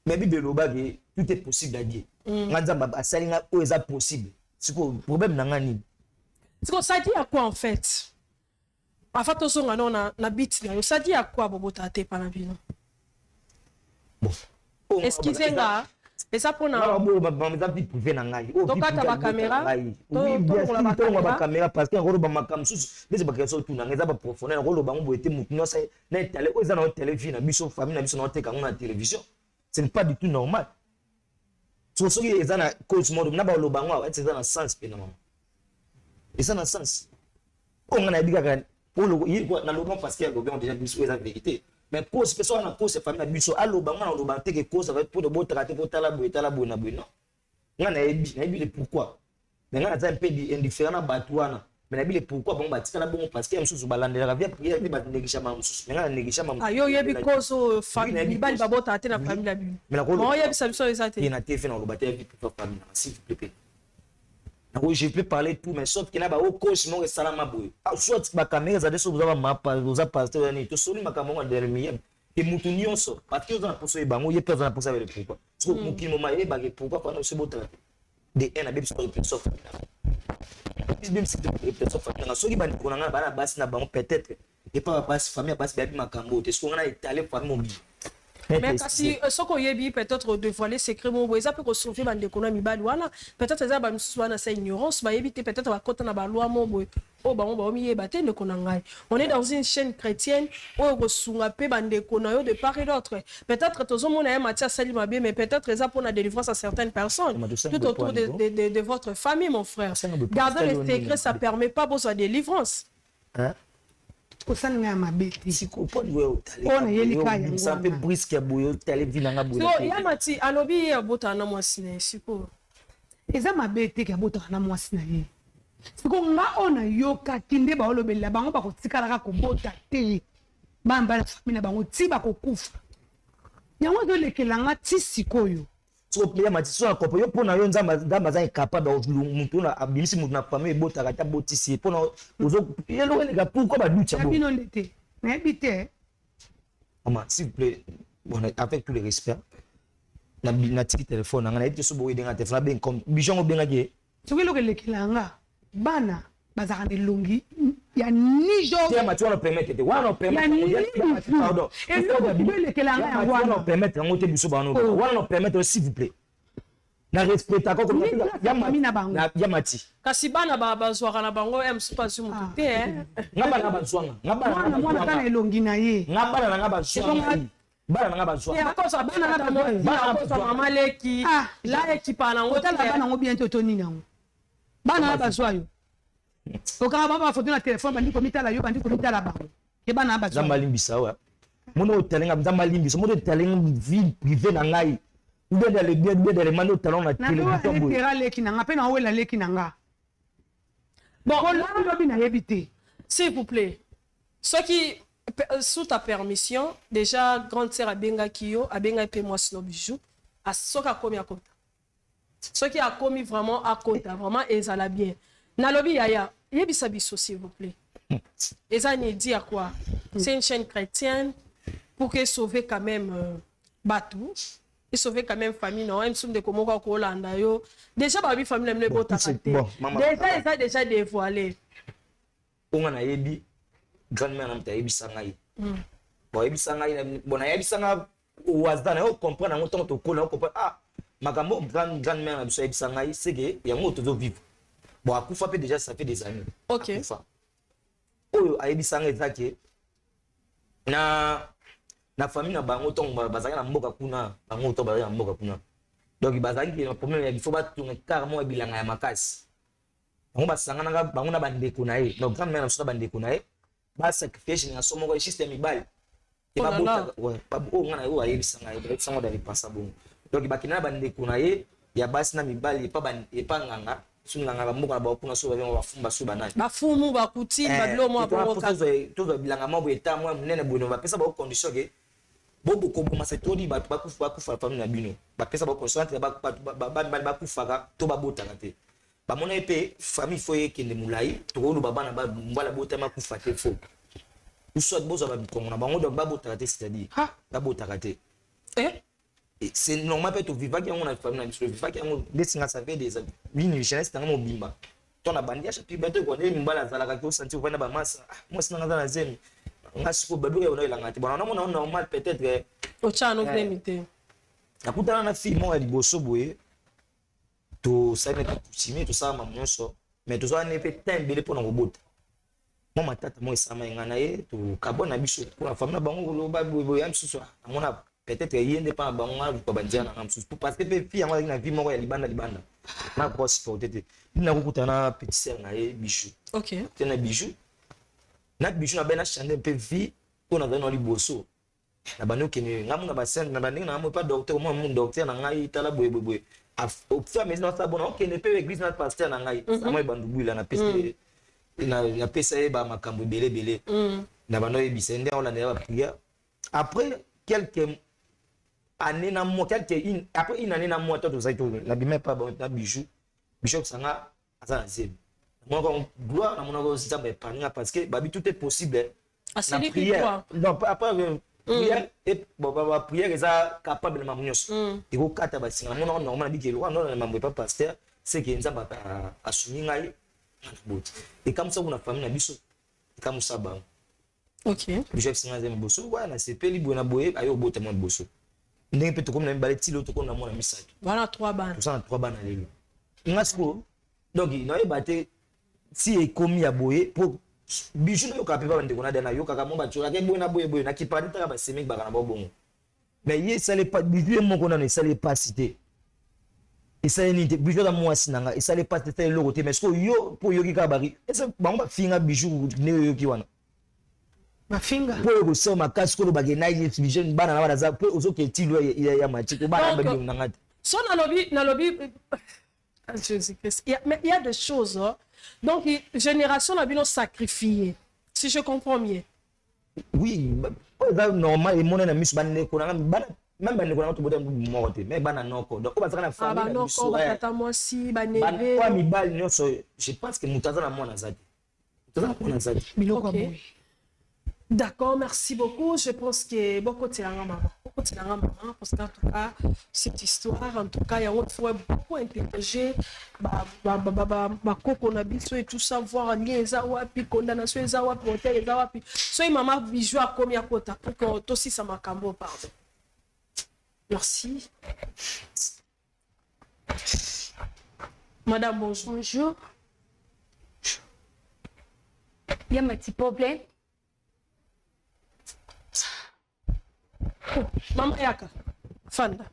Mais Bible lobage tout est possible à Dieu. Nganzamba asalinga o eza possible. C'est quoi le problème nangani? C'est quoi ça dit à quoi en fait? En fait on songa non na bit na ça dit à quoi bobota ate pa na bino? Bon. Excusez-moi. Et ça pour na ba vie privée na ngai. Donc à ta caméra. Oui, bien sûr, on va caméra parce que rolo ba makam sous les ba question tout na ngeza ba profondeur rolo ba ngo ete mutu no sai na télé o eza na télévision na biso famille na biso na teka na télévision. Ce n'est pas du tout normal. So so ils ont cause mode na ba lo bangwa c'est dans sens pe na mama. Et ça dans sens. On a dit que pour le il na lo bon parce que le bien déjà biso la vérité. Mais cause personne na cause famille na biso allo bangwa na lo bante que cause avec pour de beau traiter pour tala bo na bo non. Ngana ebi le pourquoi. Mais ngana za un peu indifférent na batouana. Mais nabi le pourquoi bon batikala bon parce que msusu balandela via prière bi banegisha ma msusu. Ngana negisha ma. Ayo yebi cause famille bali babota ate na famille la bi. Bon yebi ça biso ezate. Il na TV na lo baté vie pour famille s'il vous plaît. Oui, je peux parler tout mais sauf qu'il na ba o cause mon salama boy. Soit ba caméra za deso vous mapa vous a pasteur ni to soli makamonga derrière. Et mutu nyonso parce que vous en poso e bango ye pe za posa avec pourquoi. Parce que muki moment e ba pourquoi quand se bota. De un abib sur le soft. Même si peut-être sauf que soki ba ko na bana basi na bango peut-être et pas basi famille basi ba bi makambo te so na étaler famille mobile. Mais si ce qu'on yebi peut-être dévoiler secret mon boy ça peut sauver bande ko na mibali wana peut-être ça ba msusu wana sa ignorance ba yebi peut-être ba kota na ba loi mon boy o ba on ba mi yeba te ne ko na ngai on est dans une chaîne chrétienne o ko sunga pe bande ko na yo de part et d'autre peut-être tozo mona ya Mathias Salima bien mais peut-être ça pour la délivrance à certaines personnes tout autour de votre famille mon frère garder les secrets ça permet pas besoin de délivrance hein. Osana mabeti siko podi we ona yelika ya ça peut brisque boyo télé vinanga boyo so ya mati alobi ya bota na mwasine siko eza mabeti ya bota na mwasina ye siko nga ona yoka kinde ba olobela bango ba kotikala ka kobota te bamba na famille na bango ti ba kokufa yango do lekelanga ti sikoyo so ya mati so akopo yo pona yo nzamba za incapable mutu na abimisi mutu na famille bota ka ta botisi pona ozo yelo le ga pourquoi ba ducha bo bino ndete na ebite maman s'il vous plaît bon avec tout le respect na tiki téléphone ngana ete so bo yedenga téléphone ben comme bijongo benga je so kelo lekelanga bana bazaka de longi ya ni jo ya mati wana permettre te wana permettre pardon et le lekelanga ya wana permettre ngote biso bano wana permettre s'il vous plaît na respecta ko comme ya mati kasi bana bazwaka na bango msupasu mutu te ngaba na bazwanga ngaba mwana kana elongi na ye ngaba na ngaba bazwanga bana na bazwanga ya kosa bana na bana kosa mama leki la ekipa na ngota la bana ngo bientôt toni nango bana na bazwayo okanga baba photo na téléphone bandi komitala yo bandi komitala bango ke bana bazwa zamba limbisa wa mono talenga zamba limbisa mono talenga vie privée na ngai ube dans les bien dans les mano talon na télévision boy na leki na ngape na wela leki na nga bon là lobi na yebité s'il vous plaît ce qui sous ta permission déjà grande sœur abenga kiyo abenga pe moi sino bijou a soka komi akota ce qui a commis vraiment à côté vraiment ezala bien nalobi yaya yebisa biso s'il vous plaît ezani dit à quoi c'est une chaîne chrétienne pour que sauver quand même batou et sauver quand même famille non même somme de comment ko Holanda yo déjà ba bi famille le bota déjà ça déjà dévoilé on a yebi grand-mère na mta yebisa ngai bon yebisa ngai bon na yebisa nga wazana yo comprendre ngo to ko la comprendre ah makambo grand-mère na biso yebisa ngai c'est que yango to vivre bon akufa pe déjà ça fait des années OK akufa oyo ayebisanga ezaki na famille na bango tongo bazalaki na mboka kuna bango to bazalaki na mboka kuna donc bazalaki na problème ya bifo batunga carrément ebilanga ya makasi bango basangana bango na bandeko na ye donc quand même na sota bandeko na ye ba sacrifice na somo ko système mibali et ba bota ouais ba o ngana yo ayebisanga ye peut-être sango dali passa bon donc bakina bandeko na ye ya basi na mibali pa nganga sunanga mboka ba kuna so ba fumba so banani ba fumu ba kuti ba bilomo abongo ka to bilanga mabo eta moi munene bono ba pesa ba condition ke bobo ko boma se todi ba kufa famille na bino ba pesa ba condition ba kufa to ba bota te ba mona pe famille foye kende mulai to ko ba bana ba mbala bota ma kufa te fo uso bozo ba bikongo na bango donc ba bota te c'est-à-dire ba bota te c'est normal peut-être vivre qui on a famille na biso vivre qui on desinga ça fait des une jeunesse dans mon bimba ton abandi acha puis bato ko ne mbala zala ka ko sentir vana ba massa moi sinanga za na zemi ngasiko baduka ona ilanga te bona na normal peut-être o chano limité nakutana na fille mo ya liboso boye to ça ne pas coutumier tout ça mamonso mais tout ça ne peut tembele pour na bota moi matata moi ça ma ngana ye to kabona biso pour la famille na bango lo ba boye ya msusu amona peut-être yende pa bango ko banjana na msusu parce que pe fille yango na vie moko ya libanda na grosse portée na kokutana petit sœur na ye bijou OK tena bijou na bena chande pe vie on a dans liboso na banu kene ngamu na basen na banu na mo pas docteur moi mon docteur na ngai tala boye au fur mais na ça bon OK ne peut église na pasteur na ngai ça moi bandu buila na pese na pese ba makambo belé na banu e bisende on a na prière après quelques années na moi après une année na moi tout ça tout na bimé pas bon na bijou sanga azana zeb moi quand gloire na mon aussi ça parce que babi tout est possible la prière non après prière et bon prière est capable de m'amunyoso et ko kata ba singa mon normal bi ke loi non na mambo pas pasteur c'est que nzamba assumi ngai et comme ça on a famille na biso comme ça ba OK chef singa zema boso wa na sepeli bona boye ayo bote mon boso ndenge pe to comme na mbale tilo to comme na mona misato voilà 3 ban tout ça 3 ban na lelo ngasko donc il n'a pas été si est commis à boyer pour bijou na yoka pe ba ndeko na dana yoka ka mo ba tsola ke boyena boye na ki parti ta ba semik ba kana ba bongo mais ye ça les pas bijou mo ko na ça les pas cité et ça ni bijou da mo asinanga et ça les pas cité le côté mais ce yo pour yoki ka bari et ça ba ba finga bijou ne yoki wana ba finga pour ko so ma kasko ba ge na ye bijou bana na ba za pour ozo ke tilo ya machi ko ba na ba na ngati so na lobby Jésus-Christ. Mais il y a des choses. Hein. Donc, génération a bien sacrifié. Si je comprends bien. Oui, normal. Et mon ami, même mais bana noko. Donc, on va faire famille. Je pense que Moutaza na moi nazadi. D'accord, merci beaucoup. Je pense que beaucoup de maman, parce qu'en tout cas, cette histoire, en tout cas, il y a autre fois beaucoup interrogé, qu'on a et tout ça, voir lien zawapi, condamnation zawapi, hôtel zawapi. Soy maman bijou à combien quota pour que aussi ça m'a cambo pardon. Merci. Madame, bonjour. Bonjour. Il y a un petit problème. Maman Yaka, Fanda.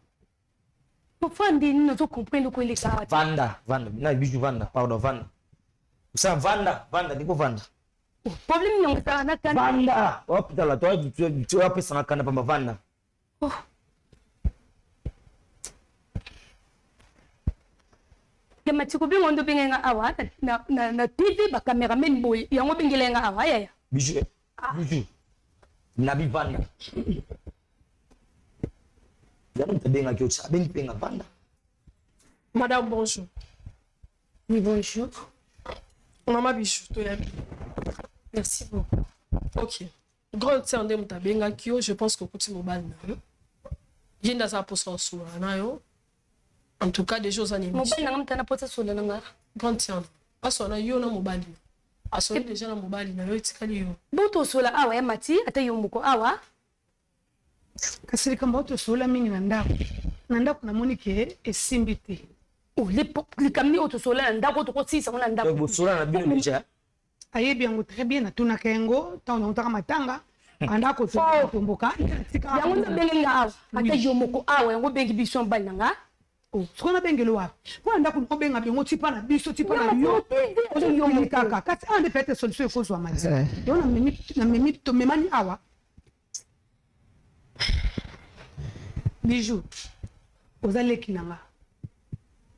Fanda, nous ne comprenons pas les gars. Vanda, non, bijou Vanda, pardon, Vanda. Ça, Vanda, dis-moi Vanda. Problème, non, ça, n'a qu'à. Vanda, oh putain, là, toi, tu as appelé ça, n'a qu'à pas Vanda. Oh. Ya matiko bi ngondo benga awa na TV ba cameraman boy yango bengelenga awa ya bijou nabi Vanda Madame bonjour. Oui, bonjour. Maman Bijou, merci beaucoup. Ok. Grande sœur de Mutabenga Kyo, je pense que c'est mobile. J'ai dans sa poste en sous. En tout cas, des choses animées. Mobile, n'a pas poste sur le nanga. Grande sœur. Parce qu'on a eu un mobile. Parce qu'on a déjà un mobile. N'a eu tikali. Boto sur la awa ya mati, ata yomuko awa. Kasi kamba oto sola mingi na ndako. Na ndako namoni ke esimbi te. Oh, les camions autosolés, ndako to kosi ça on ndako. Vous sola na bino déjà. Aye bien très bien atuna kengo taona utaka matanga andako tomboka. Yango na bengi nga ata yo moko awa yango bengi biso mbali nanga. Oh, sokona bengelo wa. Kwa ndako ko benga bengo tipa na biso tipa na yo. Ozo yo mikaka. Kati ande pete solution ko zo amazi. Yo na memi to memani awa. Bijou. Ozaleki nanga.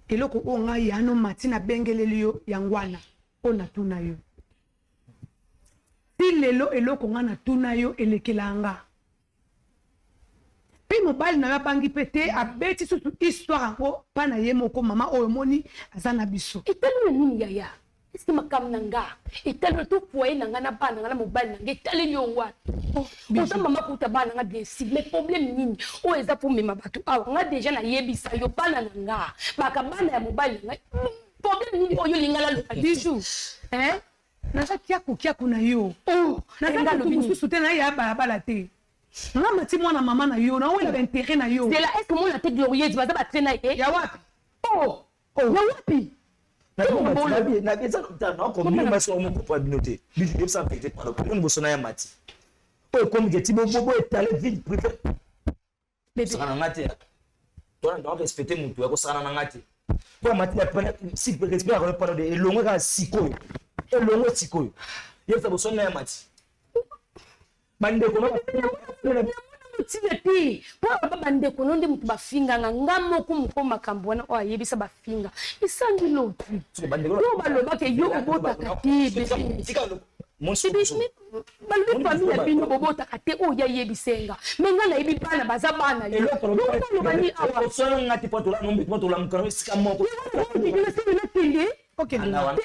Eloko o nga yano matina bengeleli yo yangwana ona tuna yo. Si lelo eloko nga na tuna yo elekelanga. Pe mobile na bangi pété a beti surtout histoire ngo pana ye moko mama oyo moni azana biso. Italo nini yaya? Est-ce que makam nanga? Italo to foyer nanga na bana na mobile nanga italo yo wa. Oza mama kuta bana nga bien si mais problème nini? O eza pour mema batu awa nga déjà na yebisa yo bana nanga. Baka bana ya mobile nanga. Problème nini oyo lingala lo bijou. Hein? Na sa kia kuna yo. Oh, na nga lo bisu soute na ya bala te. Nga mati mwana mama na yo na o ela intérêt na yo. C'est là est-ce que mon la tête glorieuse va ba traîner ya wapi? Oh, ya wapi? Na bien ça non comme nous maso mon pour binoté. Bijou ça peut être pas le bosso na ya mati. Po comme que tibo bobo étalé ville privée. Mais ça na ngate. Toi on respecter mutu ya ko sana na ngate. Po mati ya pena si peut respecter ko pas de elongo ka sikoyo. Elongo sikoyo. Yesa bosso na ya mati. Bande ko Ti po bande ko nonde mutu bafinga ngamo ko muko makambo wana o ayebisa bafinga isangi loti yo baloba ke yo obota kati mon balobi famille bino bobota kati o ya yebisenga menga na yebi bana baza bana yo bani awa solo ngati poto la nombi poto la mkaro sika moko OK pardon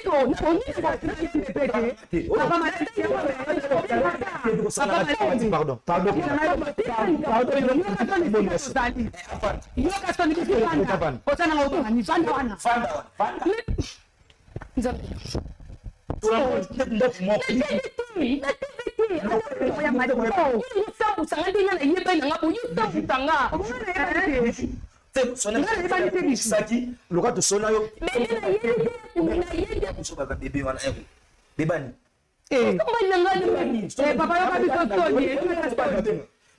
saki loka to sona yo bébé wana bébani papa yo kabito toni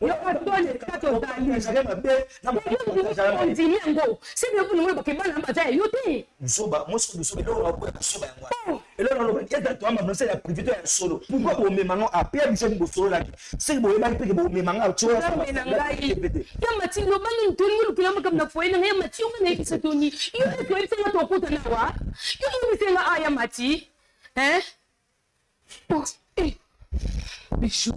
yo katoni kato dali ngo sebe ko ngo bakeba na mbaza yo te nsoba moso biso do wa ko soba yangwa elona lo ya to amba no se ya privé to ya solo pourquoi o me mango a pia biso ngo solo laki se bo yeba peke bo me manga cho ya mati lo bani ntoni lo kila makam na foye na ya mati yo na ikisa toni yo ko etse na to kuta na wa yo bisenga aya mati Bijou.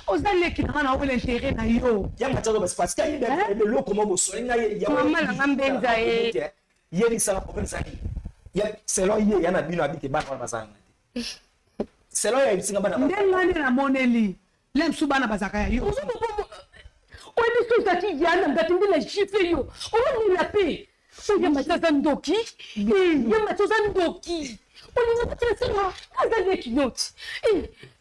Ozaleki na ngana o l'intérêt na yo. Ya matalo parce que il est le comment bo so ina ya mama na ngambenza yeli sala problème ça ya selon ye ya na bino abike bana bazanga selon ya bisinga bana ndengane na moneli lemsu bana bazaka ya yo o biso tati yana ngati ndina chife yo o ni la paix o ya matasa ndoki ya matasa ndoki on va te laisser là avec note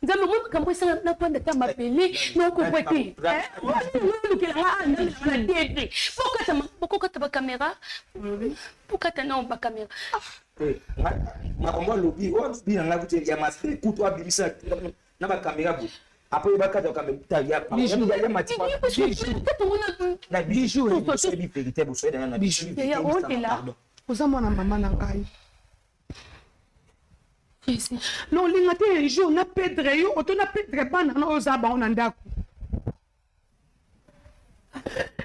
nzambe mo kambo sanga na kwanda ta mapele na ko kwete no ke la na dede pokata ba camera pokata na ba camera ma komba lobi o bi na ngati ya maspe kuto abimisa na ba camera bu après ba kata kamera ya mati na bijou c'est bi vérité bu so na bijou ya o là oza mwana mama na ngai. Non, l'ingate un jour, na pedre yo, auto na pedre bana na ozaba on andako.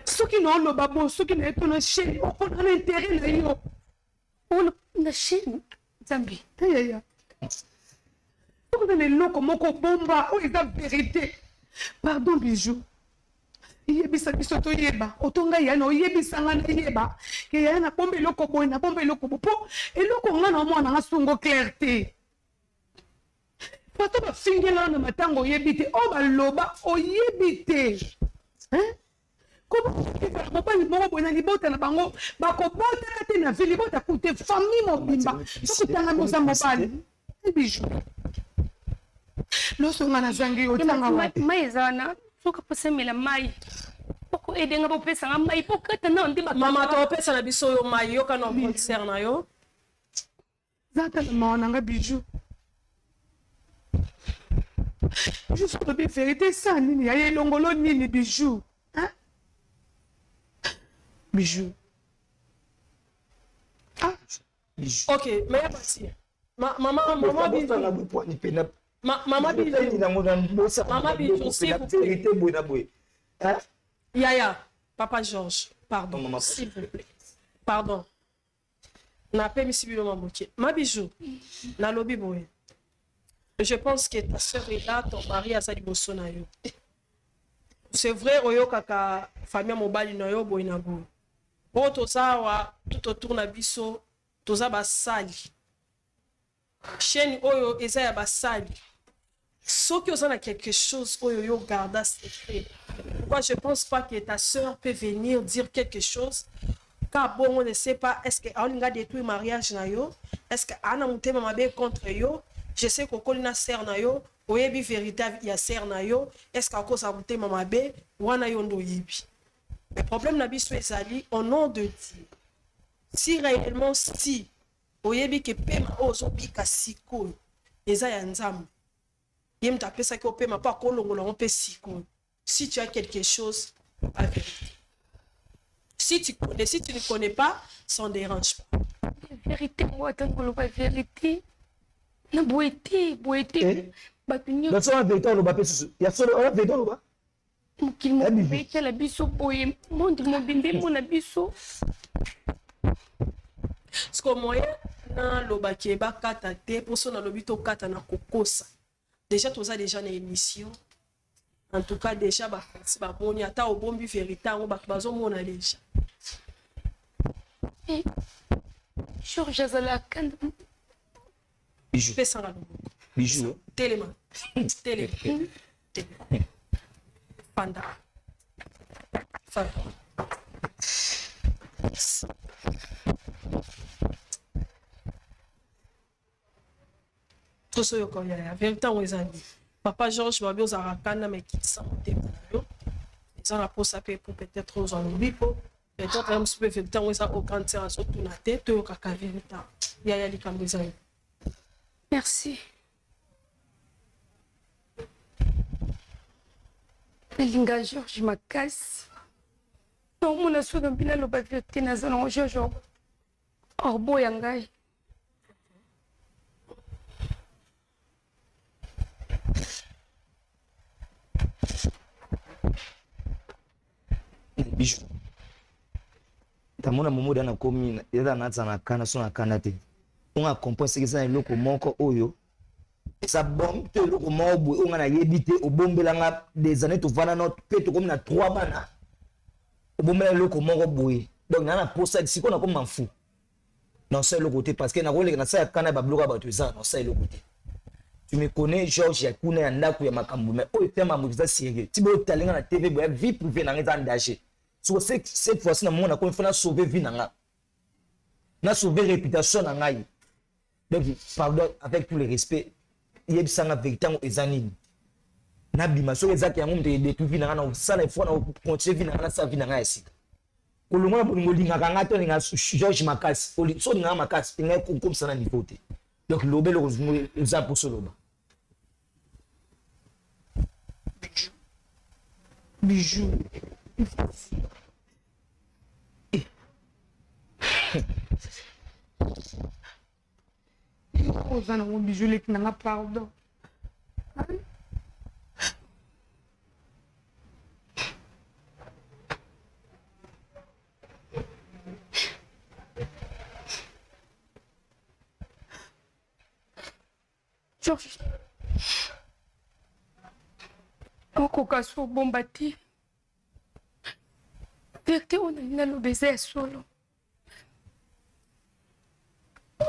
Ce qui non le babo, ce qui n'est pas na chaîne, on a l'intérêt na yo. On na chaîne, Zambi. Ya. On a les locaux moko bomba, oh la vérité. Pardon bijou. Yebisa biso to yeba, otonga ya no yebisa nga na yeba. Ke ya na bombe loko boy na bombe loko bopo, et loko nga na mwana nga sungo clarté. Pato ba fingela na matango yebite o ba loba o yebite ko ba ba ni mo na libota na bango ba ko bota kate na vili bota kute famille mobimba so kutanga moza mobali bijou lo so ngana zangi o tanga mai zana so ka posemela mai bako edenga bopesanga mai po kata na ndi Maman, tu as ça na biso yo mayo quand on concerne na yo. Zata na maonanga bijou. Juste pour la vérité, ça, nini, y a longolo nini bijou. Hein? Bijou. Ah. Ok, mais parti. Maman bijou. Maman bijou, s'il vous plaît. Yaya, Papa Georges, pardon, s'il vous plaît. Pardon. Na pe misibilo maboke. Ma bijou, na lobi boye. Je pense que ta soeur est là, ton mari a sa liboso na yo. C'est vrai, oyo kaka famille mobali na yo boye na boye. Po toza wa tout autour na biso, toza basali. Chaîne oyo eza ya basali. Soki oza na quelque chose oyo yo garda secret. Pourquoi je pense pas que ta soeur peut venir dire quelque chose? Car bon, on ne sait pas, est-ce qu'on a détruit le mariage na yo? Est-ce qu'on a monté ma mabe contre yo? Je sais qu'on a serre na yo, ou yebi vérité ya serre na yo, est-ce qu'on a monté ma mabe, ou on a yondo yebi. Le problème na biso ezali, au nom de Dieu. Si réellement, si, ou yebi ke pema ozo bika siko, eza ya nzambe. Yem ta pesa ke pema pa kolongola on pe siko. Si tu as quelque chose, la vérité. Si tu connais, si tu ne connais pas, ça ne dérange pas. La vérité, moi, tant que la vérité. Na boité. Batunyo. Donc, la vérité, on va pas il y a solo la vérité, on va. Mukil mo beta la biso boye. Monde mo bimbe mo na biso. Ce que moi, na loba keba kata te, pour ça na lobito kata na kokosa. Déjà, tu as déjà une émission. En tout cas, déjà, si on y a ta bombi vérité, on va pas déjà. Georges Azalakan. Bijou. Fais ça là. Bijou. Téléma. Télé. Panda. Fanda. Tout ça, il y a vérité on les a dit. Papa Georges va bien aux Arakana, mais qui s'en déroule. Ils ont la pose à pour peut-être aux Anoubipo. Peut-être même si vérité on les a au grand terrain sur tout la tête, au caca vérité. Il y a les cambésans. Merci. Elinga Georges makasi. Non, mon asso de bila loba vérité na zona Georges. Orbo yangai. Bijou. Tamona momo dana komi eza na tsana kana so na kana te. On a compris ce que ça eloko moko oyo. Ça bombe te eloko moko on a yebité au bombelanga des années to vana notre peto comme na 3 bana. Au bombela eloko moko boye. Donc na posa si qu'on a comme fou. Non c'est le côté parce que na koleka na sa kana ba bloka ba to ça non c'est le côté. Tu me connais Georges Yakuna ya ndaku ya makambo mais oyo tema mokiza sérieux. Tibo talenga na TV boya vie privée na ngeza danger. So cette fois-ci na mona ko fana sauver vie na nga. Na sauver réputation na ngai. Donc pardon avec tout le respect, yebisa nga vérité ngo ezanini. Na bima so ezaki yango mte de tout vie na nga na sala ifo na continuer vie na nga na sa vie na nga esika. Kolonga bolingo linga kanga to linga Georges Makasi. So linga Makasi linga comme ça na niveau te. Donc lobé le za pour ce loba. Bijou. Oza na mon bijou leki nanga pardon. Georges. Okoka so bomba te. Vérité on a na lobeza solo.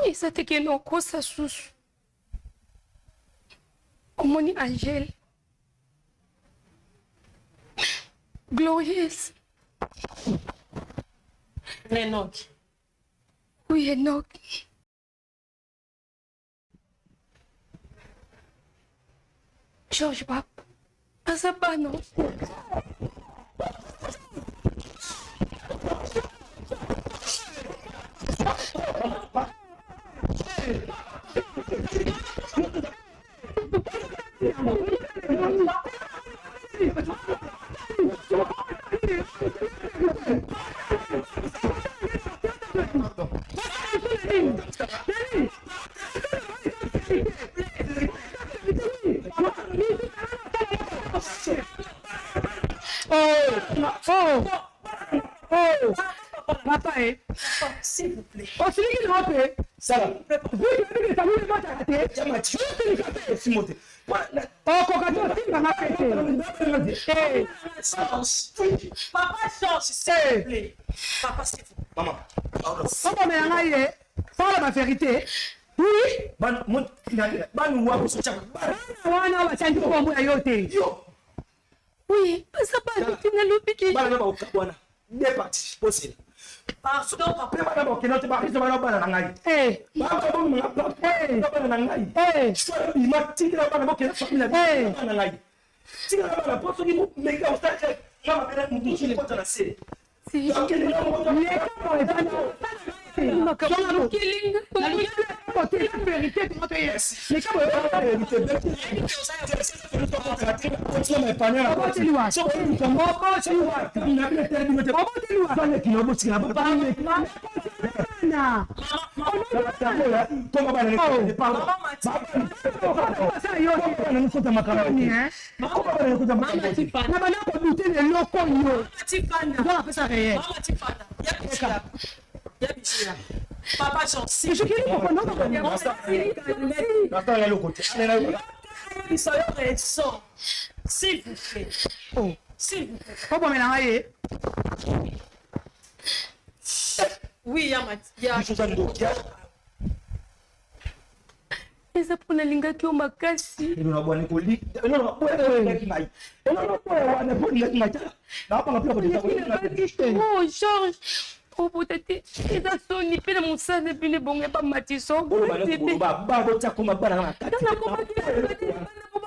Eza te ke no kosa susu. Omoni Angèle. Glorieuse. Enoch. Oui, Enoch. Georges Bab. Azabano. Papa, s'il vous plaît. oh, c'est lui qui l'a fait. Ça va. Vous avez des familles de votre arrêté. Oh, Cocato, c'est m'a fait. Papa, change, s'il vous plaît. Papa, s'il vous plaît. Maman. Papa, mais en aïe, parle la vérité. Oui. Ban wa ko socha. Wana wa chanjo kwa mwa yote. Oui, ça va, tu n'as l'obligé. Bana ba ukabwana. Deux parties possible. Parce que papa bana ba kinote ba kizo bana bana ngai. Baba bo mga papa bana ngai. So bi mati na bana bo kinote family bana ngai. Tinga bana poso ki mu mega ustaje. Mama bana mu chini kwa na se. Si. Donc il est là mo Papa, j'en sais. Je quitte mon nom. S'il vous plaît. Oh, s'il vous plaît. Papa, mais là, oui, Yamati. eza mpona alingaki yo makasi oh George obota te eza soni mpe na mosala mpe nebongo bamatiso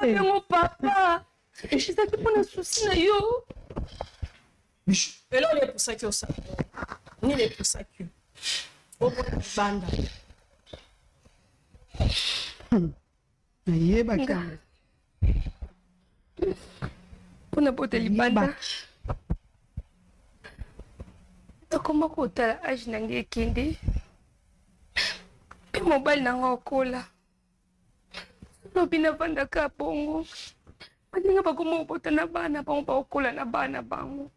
yango papa ezaki mpona susi na yo elo lepusaki osala ni lepusaki obota libanda nayebaka mpona bota libanda nakoma kotala age na ngai ekende mpe mobali na ngai okola lobi navandaka bongo baninga bakoma kobota na bana bango baokola na bana bango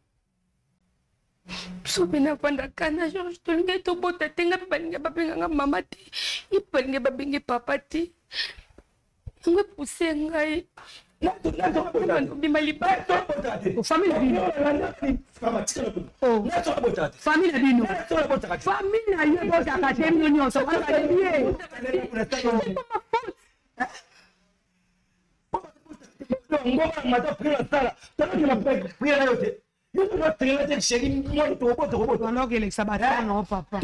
biso mpe navandaka na George tolingai tobota te ngai mpe balingai babenganga mama te ye mpe balingai babenge papa te yango epuse ngai bima libanda famille na bino famille na bino famille na yo botaka te bino nyonso onokelekisa batano papa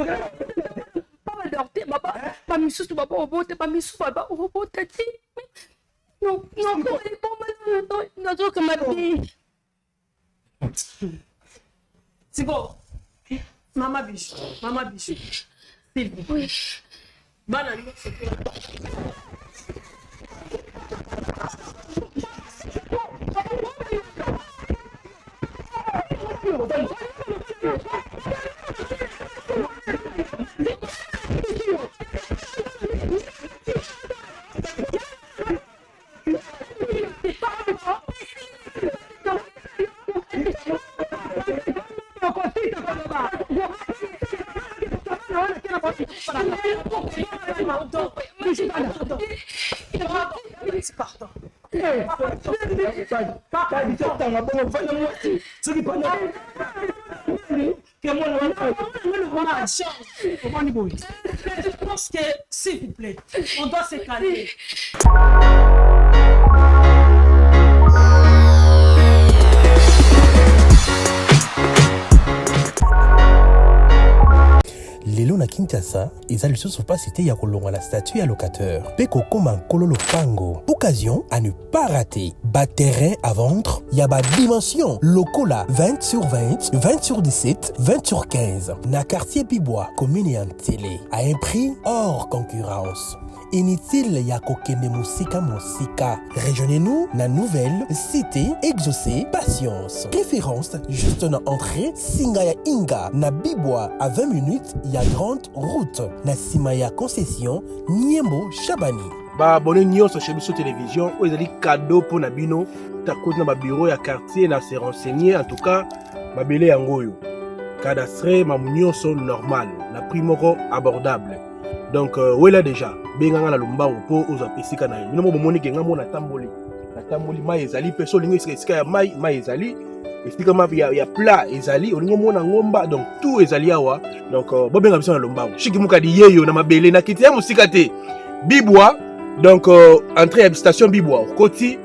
babadorte bamisusu babaobota bamisusu babaobota te nazoka mabe c'est bon mama bicho s'il vous plaît bana Je pense que, s'il vous plaît, on doit se calmer. lelo na Kinshasa, ils allaient sur place c'était ya kolongwa la statue à locateur. Pe kokoma nkolo lopango. Occasion à ne pas rater. Bas terrain à vendre, ya ba dimension. Lokola 20 sur 20, 20 sur 17, 20 sur 15. Na quartier Bibois, commune et en télé. À un prix hors concurrence. Inutile ya kokende musika. Rejoignez-nous na nouvelle cité exaucée patience. Référence juste na entrée Singaya Inga na Bibois à 20 minutes ya grande route na Simaya concession Niembo Chabani. Ba abonné nyonso chez Biso Télévision ou ezali cadeau pour na bino ta côté na ba bureau ya quartier na se renseigner en tout cas ba belé yango yo. Cadastre ma nyonso normal na prix moko abordable. Donc wela déjà benganga na lombango po oza pesika na yo. Bino mo moni kenga mo na tamboli mai ezali peso lingo esika ya mai ezali esika ma ya plat ezali olingo mona ngomba donc tout ezali awa donc bobenga biso na lombango shiki mukadi yeyo na mabele na kiti ya musika te Bibois donc entrée à station Bibois koti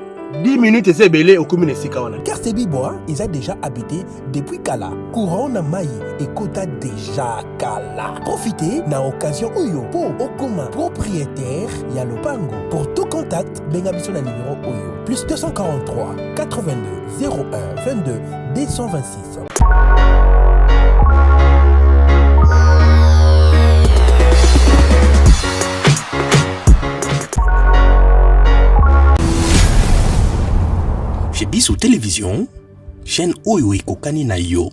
10 minutes et c'est belé au commune esika wana. Quartier Bibois, ils ont déjà habité depuis Kala. Courant na Maï et Kota déjà Kala. Profitez na occasion Oyo pour Okoma propriétaire Yalopango. Pour tout contact, bengabiso na numéro Oyo plus 243 82 01 22 226. Chez Biso Télévision, chaîne Oyo Ekokani na yo.